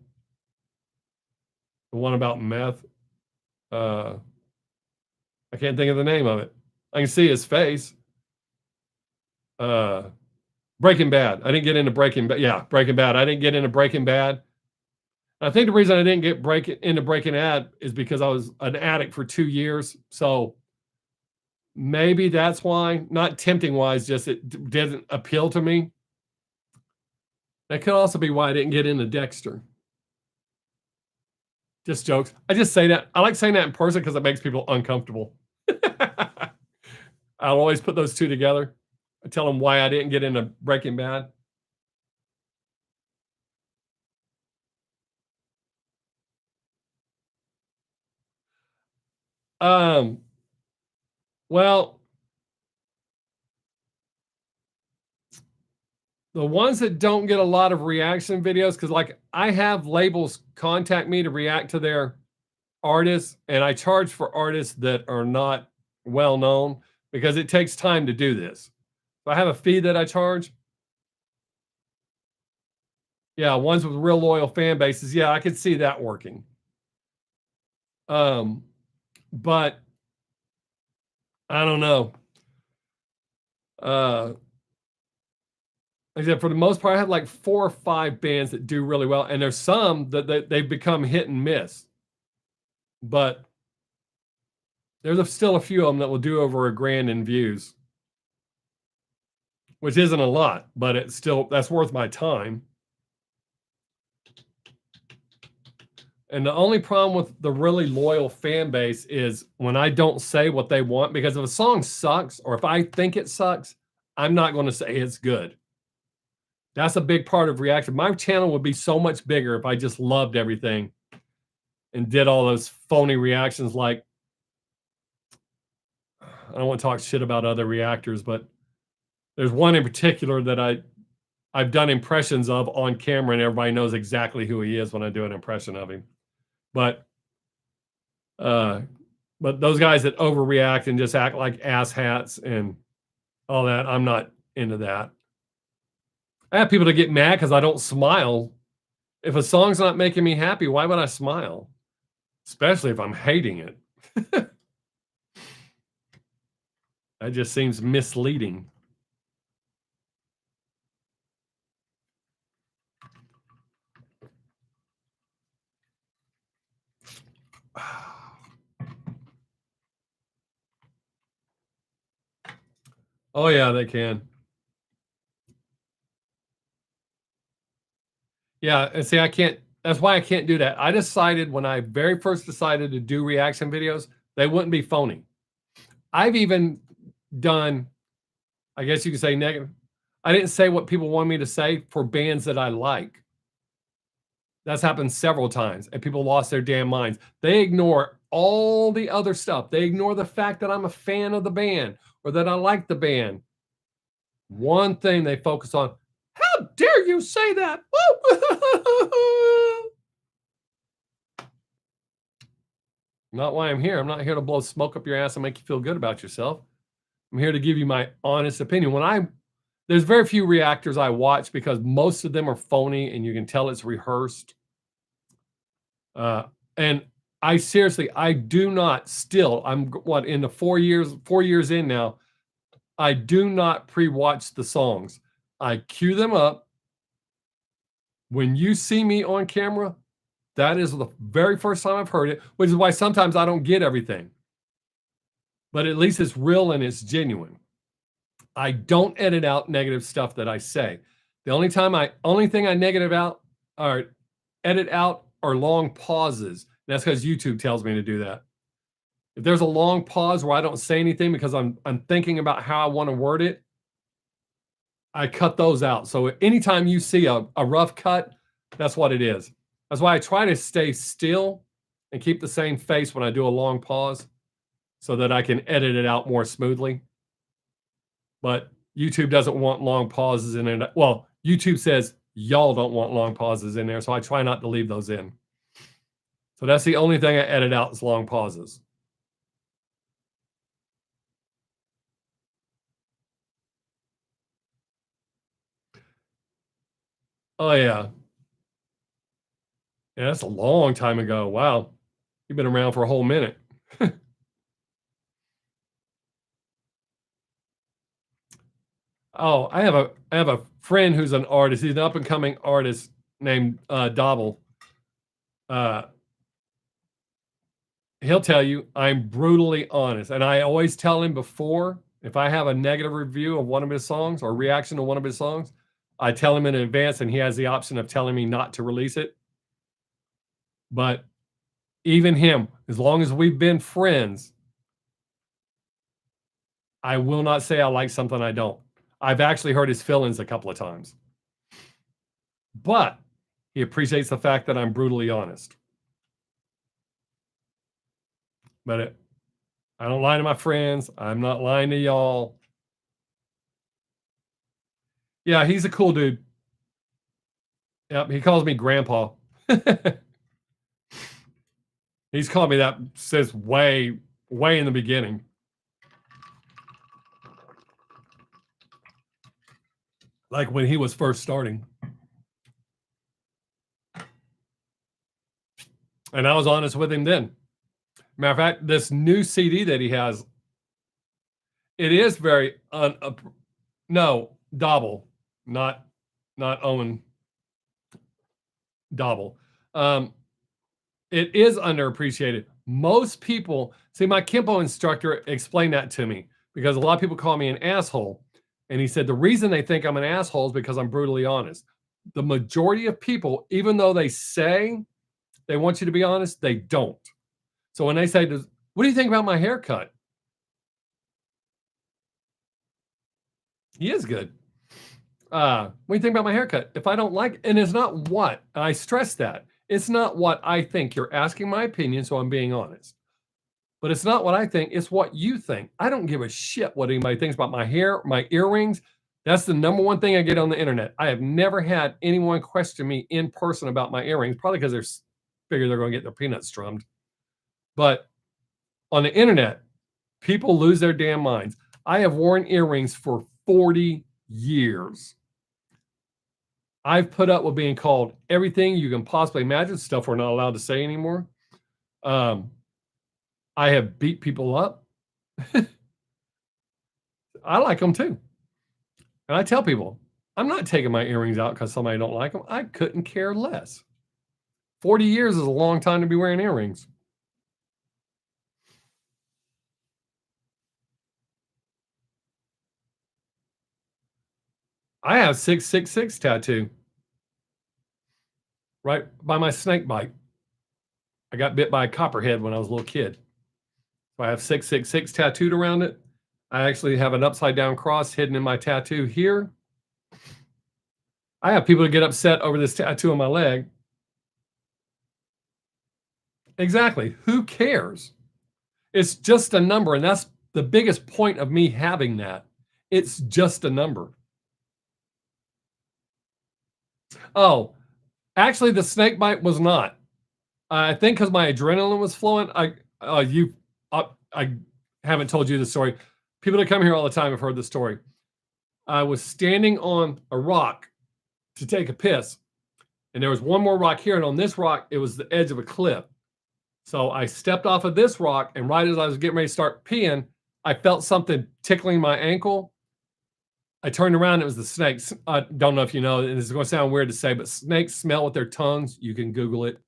The one about meth. Uh, I can't think of the name of it. I can see his face. Uh, Breaking Bad. I didn't get into Breaking Bad. Yeah, Breaking Bad. I didn't get into Breaking Bad. I think the reason I didn't get into Breaking Bad is because I was an addict for 2 years. So maybe that's why. Not tempting wise, just it didn't appeal to me. That could also be why I didn't get into Dexter. Just jokes. I just say that. I like saying that in person because it makes people uncomfortable. I'll always put those two together. I tell them why I didn't get into Breaking Bad. Um, Well, the ones that don't get a lot of reaction videos, because like I have labels contact me to react to their artists, and I charge for artists that are not well known because it takes time to do this. So I have a fee that I charge. Yeah, ones with real loyal fan bases. Yeah, I could see that working. Um, but I don't know. Uh, like I said, for the most part, I have like 4 or 5 bands that do really well, and there's some that they've become hit and miss. But still a few of them that will do over $1,000 in views, which isn't a lot, but it's still that's worth my time. And the only problem with the really loyal fan base is when I don't say what they want, because if a song sucks or if I think it sucks, I'm not going to say it's good. That's a big part of reaction. My channel would be so much bigger if I just loved everything and did all those phony reactions. Like, I don't want to talk shit about other reactors, but there's one in particular that I've done impressions of on camera, and everybody knows exactly who he is when I do an impression of him. But those guys that overreact and just act like asshats and all that, I'm not into that. I have people that get mad because I don't smile. If a song's not making me happy, why would I smile? Especially if I'm hating it. That just seems misleading. Oh yeah, they can. Yeah, and see, I can't. That's why I can't do that. I decided when I very first decided to do reaction videos, they wouldn't be phony. I've even done, I guess you could say, negative. I didn't say what people want me to say for bands that I like. That's happened several times, and people lost their damn minds. They ignore all the other stuff. They ignore the fact that I'm a fan of the band or that I like the band. One thing they focus on: how dare you say that? Not why I'm here. I'm not here to blow smoke up your ass and make you feel good about yourself. I'm here to give you my honest opinion. There's very few reactors I watch because most of them are phony and you can tell it's rehearsed. And I do not still, I'm what, in the 4 years in now, I do not pre-watch the songs. I cue them up. When you see me on camera, that is the very first time I've heard it, which is why sometimes I don't get everything. But at least it's real and it's genuine. I don't edit out negative stuff that I say. The only thing I negative out or edit out are long pauses. That's because YouTube tells me to do that. If there's a long pause where I don't say anything because I'm thinking about how I want to word it, I cut those out. So anytime you see a rough cut, that's what it is. That's why I try to stay still and keep the same face when I do a long pause so that I can edit it out more smoothly. But YouTube doesn't want long pauses in it. Well, YouTube says y'all don't want long pauses in there, so I try not to leave those in. So that's the only thing I edit out is long pauses. Oh yeah. Yeah, that's a long time ago. Wow. You've been around for a whole minute. Oh, I have a friend who's an artist. He's an up and coming artist named Dobble. He'll tell you I'm brutally honest, and I always tell him before if I have a negative review of one of his songs or reaction to one of his songs, I tell him in advance, and he has the option of telling me not to release it. But even him, as long as we've been friends, I will not say I like something I don't. I've actually hurt his feelings a couple of times. But he appreciates the fact that I'm brutally honest. But I don't lie to my friends. I'm not lying to y'all. Yeah, he's a cool dude. Yep, he calls me grandpa. He's called me that since way in the beginning. Like when he was first starting. And I was honest with him then. Matter of fact, this new CD that he has, it is very no, Dobble, not Owen Dobble. It is underappreciated. Most people see, my Kempo instructor explained that to me because a lot of people call me an asshole. And he said the reason they think I'm an asshole is because I'm brutally honest. The majority of people, even though they say they want you to be honest, they don't. So when they say, what do you think about my haircut? He is good. What do you think about my haircut? If I don't like it, and it's not what, I stress that, it's not what I think. You're asking my opinion, so I'm being honest. But it's not what I think, it's what you think. I don't give a shit what anybody thinks about my hair, my earrings. That's the number one thing I get on the internet. I have never had anyone question me in person about my earrings, probably because they're figure they're going to get their peanuts strummed. But on the internet, people lose their damn minds. I have worn earrings for 40 years. I've put up with being called everything you can possibly imagine, stuff we're not allowed to say anymore. I have beat people up. I like them too. And I tell people, I'm not taking my earrings out because somebody don't like them. I couldn't care less. 40 years is a long time to be wearing earrings. I have 666 tattoo right by my snake bite. I got bit by a copperhead when I was a little kid. So I have 666 tattooed around it. I actually have an upside down cross hidden in my tattoo here. I have people that get upset over this tattoo on my leg. Exactly. Who cares? It's just a number, and that's the biggest point of me having that. It's just a number. Oh, actually, the snake bite was not. I think because my adrenaline was flowing. I haven't told you the story. People that come here all the time have heard the story. I was standing on a rock to take a piss, and there was one more rock here, and on this rock, it was the edge of a cliff. So I stepped off of this rock, and right as I was getting ready to start peeing, I felt something tickling my ankle. I turned around, it was the snakes. I don't know if you know, and it's going to sound weird to say, but snakes smell with their tongues. You can Google it.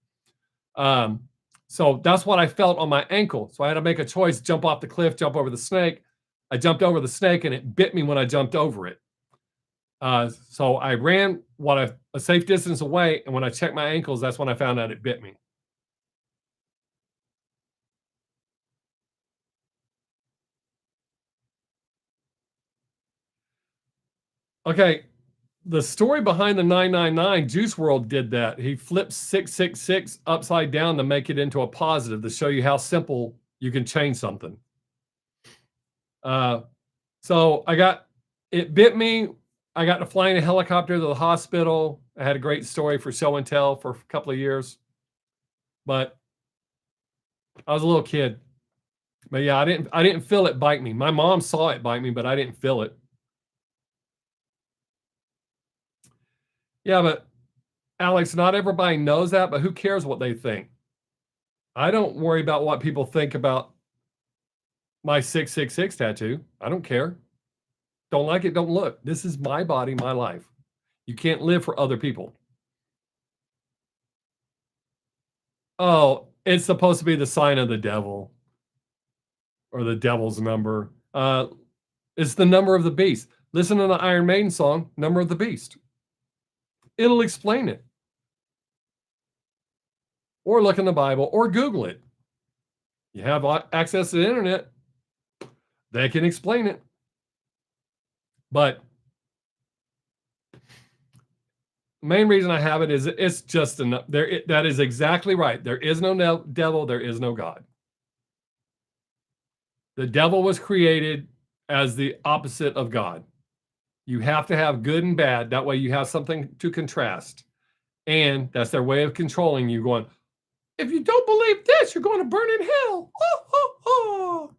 So that's what I felt on my ankle. So I had to make a choice, jump off the cliff, jump over the snake. I jumped over the snake, and it bit me when I jumped over it. So I ran a safe distance away, and when I checked my ankles, that's when I found out it bit me. Okay, the story behind the 999, Juice World did that. He flipped 666 upside down to make it into a positive to show you how simple you can change something. So it bit me. I got to fly in a helicopter to the hospital. I had a great story for show and tell for a couple of years, but I was a little kid. But yeah, I didn't feel it bite me. My mom saw it bite me, but I didn't feel it. Yeah, but Alex, not everybody knows that, but who cares what they think? I don't worry about what people think about my 666 tattoo. I don't care. Don't like it, don't look. This is my body, my life. You can't live for other people. Oh, it's supposed to be the sign of the devil or the devil's number. It's the number of the beast. Listen to the Iron Maiden song, Number of the Beast. It'll explain it. Or look in the Bible or Google it. You have access to the internet. They can explain it. But the main reason I have it is it's just enough. That is exactly right. There is no devil. There is no God. The devil was created as the opposite of God. You have to have good and bad. That way you have something to contrast. And that's their way of controlling you, going, if you don't believe this, you're going to burn in hell. Oh, oh, oh.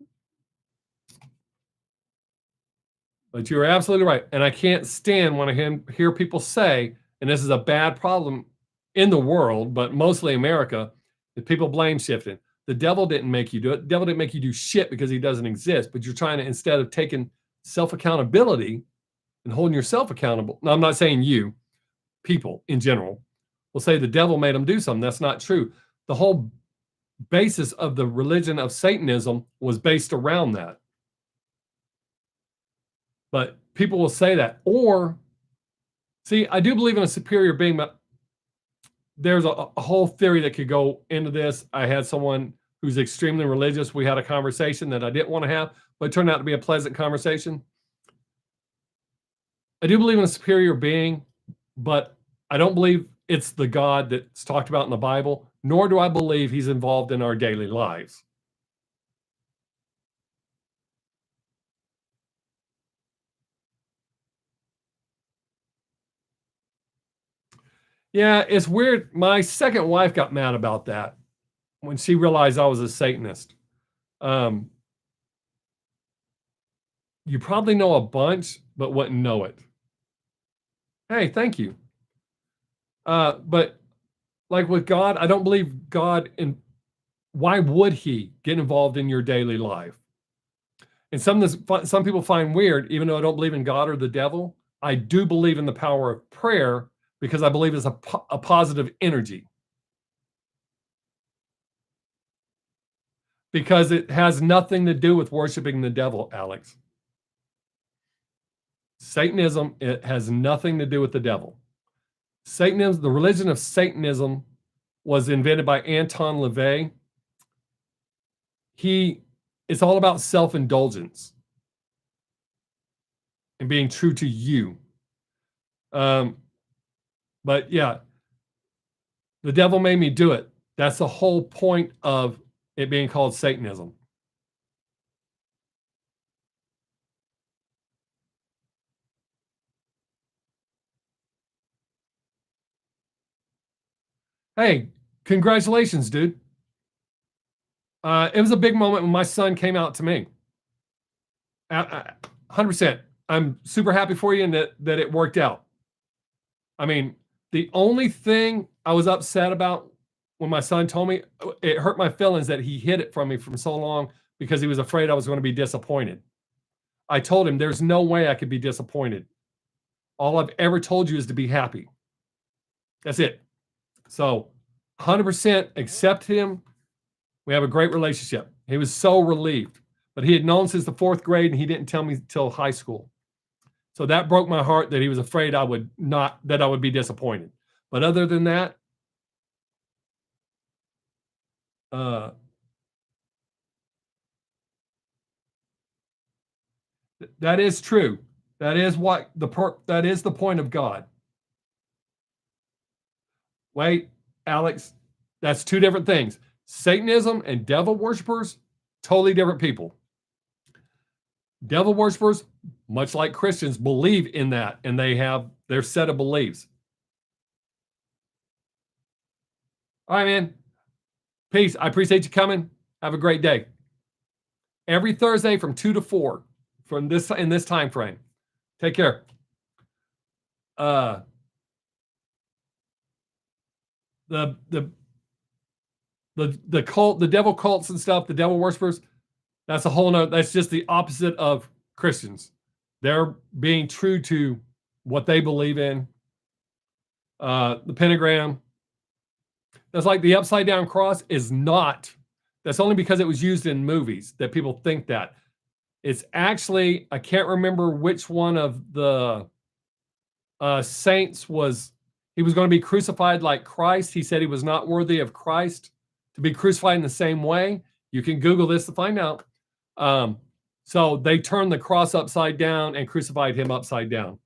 But you're absolutely right. And I can't stand when I hear people say, and this is a bad problem in the world, but mostly America, that people blame shifting. The devil didn't make you do it. The devil didn't make you do shit because he doesn't exist. But you're trying to, instead of taking self accountability and holding yourself accountable. Now, I'm not saying you, people in general, will say the devil made them do something. That's not true. The whole basis of the religion of Satanism was based around that. But people will say that. Or, see, I do believe in a superior being, but there's a whole theory that could go into this. I had someone who's extremely religious. We had a conversation that I didn't want to have, but it turned out to be a pleasant conversation. I do believe in a superior being, but I don't believe it's the God that's talked about in the Bible, nor do I believe he's involved in our daily lives. Yeah, it's weird. My second wife got mad about that when she realized I was a Satanist. Um, you probably know a bunch, but wouldn't know it. Hey, thank you. But like with God, I don't believe God, and why would he get involved in your daily life? And some people find weird, even though I don't believe in God or the devil, I do believe in the power of prayer because I believe it's a positive energy. Because it has nothing to do with worshiping the devil, Alex. Satanism, it has nothing to do with the devil. Satanism, the religion of Satanism was invented by Anton LaVey. It's all about self-indulgence and being true to you. But yeah, the devil made me do it. That's the whole point of it being called Satanism. Hey, congratulations, dude. It was a big moment when my son came out to me. 100%. I'm super happy for you and that it worked out. I mean, the only thing I was upset about when my son told me, it hurt my feelings that he hid it from me for so long because he was afraid I was going to be disappointed. I told him there's no way I could be disappointed. All I've ever told you is to be happy. That's it. So 100% accept him. We have a great relationship. He was so relieved, but he had known since the fourth grade and he didn't tell me till high school. So that broke my heart that he was afraid that I would be disappointed. But other than that, that is true. That is that is the point of God. Wait, Alex, that's two different things. Satanism and devil worshippers, totally different people. Devil worshippers, much like Christians, believe in that and they have their set of beliefs. All right, man. Peace. I appreciate you coming. Have a great day. Every Thursday from 2 to 4 in this time frame. Take care. The cult, the devil cults and stuff, the devil worshippers, that's a whole nother, that's just the opposite of Christians. They're being true to what they believe in. The pentagram. That's like the upside down cross is not, that's only because it was used in movies that people think that. It's actually, I can't remember which one of the saints he was going to be crucified like Christ. He said he was not worthy of Christ to be crucified in the same way. You can Google this to find out. So they turned the cross upside down and crucified him upside down.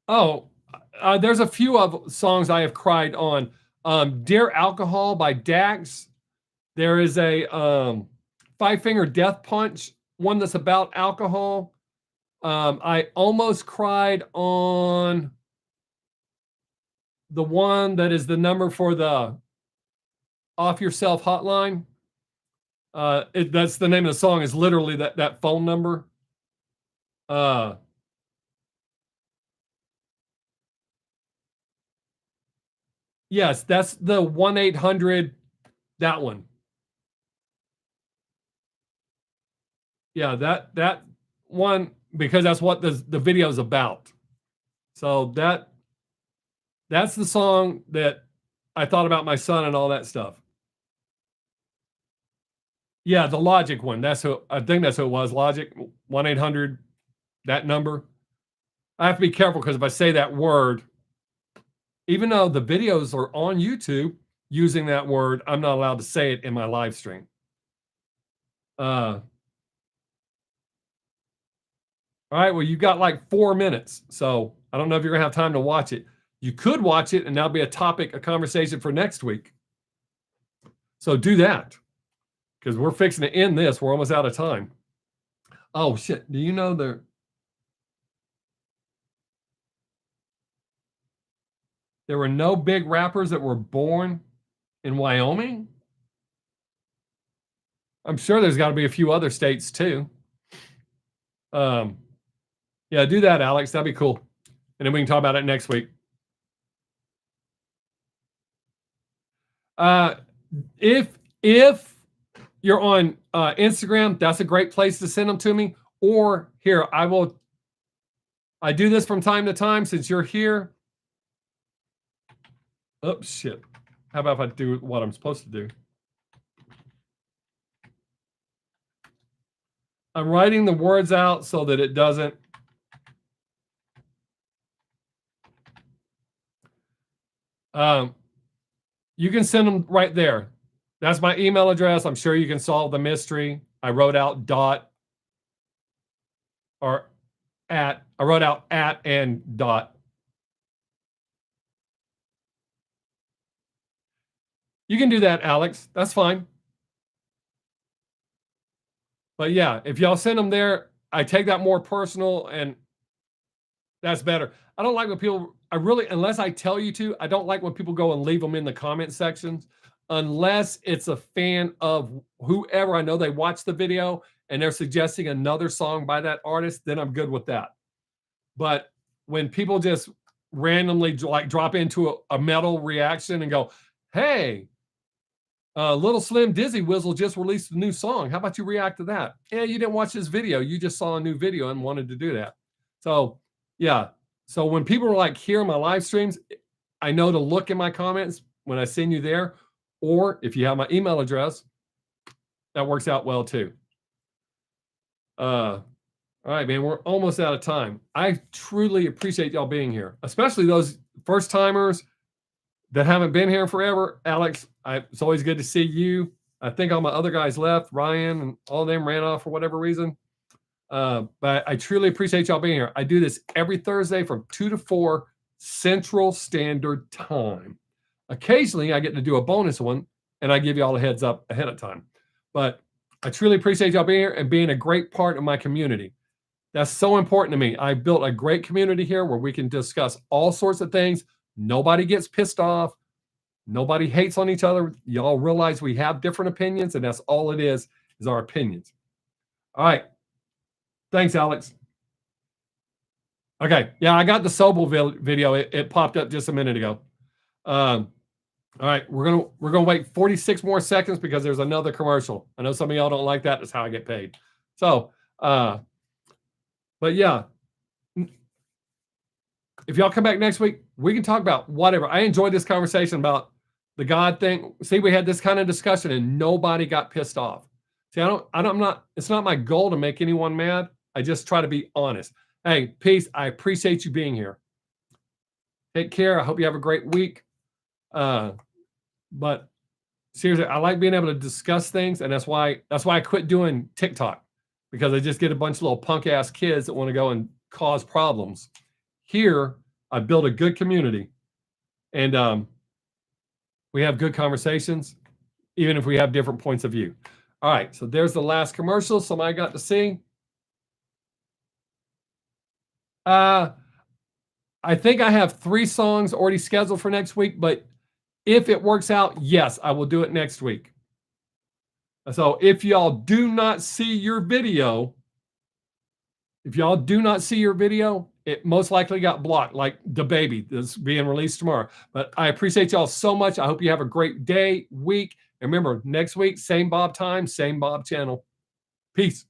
Oh, there's a few of songs I have cried on. Dear Alcohol by Dax. There is a Five Finger Death Punch, one that's about alcohol. I almost cried on the one that is the number for the Off Yourself hotline. That's the name of the song, is literally that phone number. Yes, that's the 1-800, that one. Yeah, that one, because that's what the video is about. So that's the song that I thought about my son and all that stuff. Yeah, the Logic one. That's who I think that's who it was. Logic 1-800, that number. I have to be careful because if I say that word, even though the videos are on YouTube using that word, I'm not allowed to say it in my live stream. All right, well, you got like 4 minutes, so I don't know if you're gonna have time to watch it. You could watch it, and that'll be a topic, a conversation for next week. So do that, because we're fixing to end this. We're almost out of time. Oh shit! Do you know there were no big rappers that were born in Wyoming? I'm sure there's got to be a few other states too. Yeah, do that, Alex. That'd be cool. And then we can talk about it next week. If you're on Instagram, that's a great place to send them to me. Or here, I do this from time to time since you're here. Oh, shit. How about if I do what I'm supposed to do? I'm writing the words out so that it doesn't. You can send them right there. That's my email address. I'm sure you can solve the mystery. I wrote out at and dot. You can do that, Alex. That's fine. But yeah, if y'all send them there, I take that more personal, and that's better. I don't like when people, unless I tell you to, I don't like when people go and leave them in the comment sections, unless it's a fan of whoever. I know they watch the video and they're suggesting another song by that artist, then I'm good with that. But when people just randomly like drop into a metal reaction and go, hey, Little Slim Dizzy Whizzle just released a new song. How about you react to that? Yeah, you didn't watch this video. You just saw a new video and wanted to do that. So, yeah. So when people are like here in my live streams, I know to look in my comments when I send you there. Or if you have my email address, that works out well too. All right, man, we're almost out of time. I truly appreciate y'all being here, especially those first timers that haven't been here forever. Alex, it's always good to see you. I think all my other guys left. Ryan and all of them ran off for whatever reason. But I truly appreciate y'all being here. I do this every Thursday from 2 to 4 Central Standard Time. Occasionally, I get to do a bonus one, and I give y'all a heads up ahead of time. But I truly appreciate y'all being here and being a great part of my community. That's so important to me. I built a great community here where we can discuss all sorts of things. Nobody gets pissed off. Nobody hates on each other. Y'all realize we have different opinions, and that's all it is our opinions. All right. Thanks, Alex. Okay. Yeah, I got the Sobel video. It popped up just a minute ago. All right. We're gonna wait 46 more seconds because there's another commercial. I know some of y'all don't like that. That's how I get paid. So, but yeah, if y'all come back next week, we can talk about whatever. I enjoyed this conversation about the God thing. See, we had this kind of discussion and nobody got pissed off. See, it's not my goal to make anyone mad. I just try to be honest. Hey, peace. I appreciate you being here. Take care. I hope you have a great week. But seriously, I like being able to discuss things, and that's why I quit doing TikTok, because I just get a bunch of little punk ass kids that want to go and cause problems. Here, I've built a good community, and we have good conversations, even if we have different points of view. All right, so there's the last commercial somebody got to see. I think I have 3 songs already scheduled for next week, but if it works out, yes, I will do it next week. So if y'all do not see your video, it most likely got blocked, like the baby that's being released tomorrow. But I appreciate y'all so much. I hope you have a great day, week. And remember, next week, same Bob time, same Bob channel. Peace.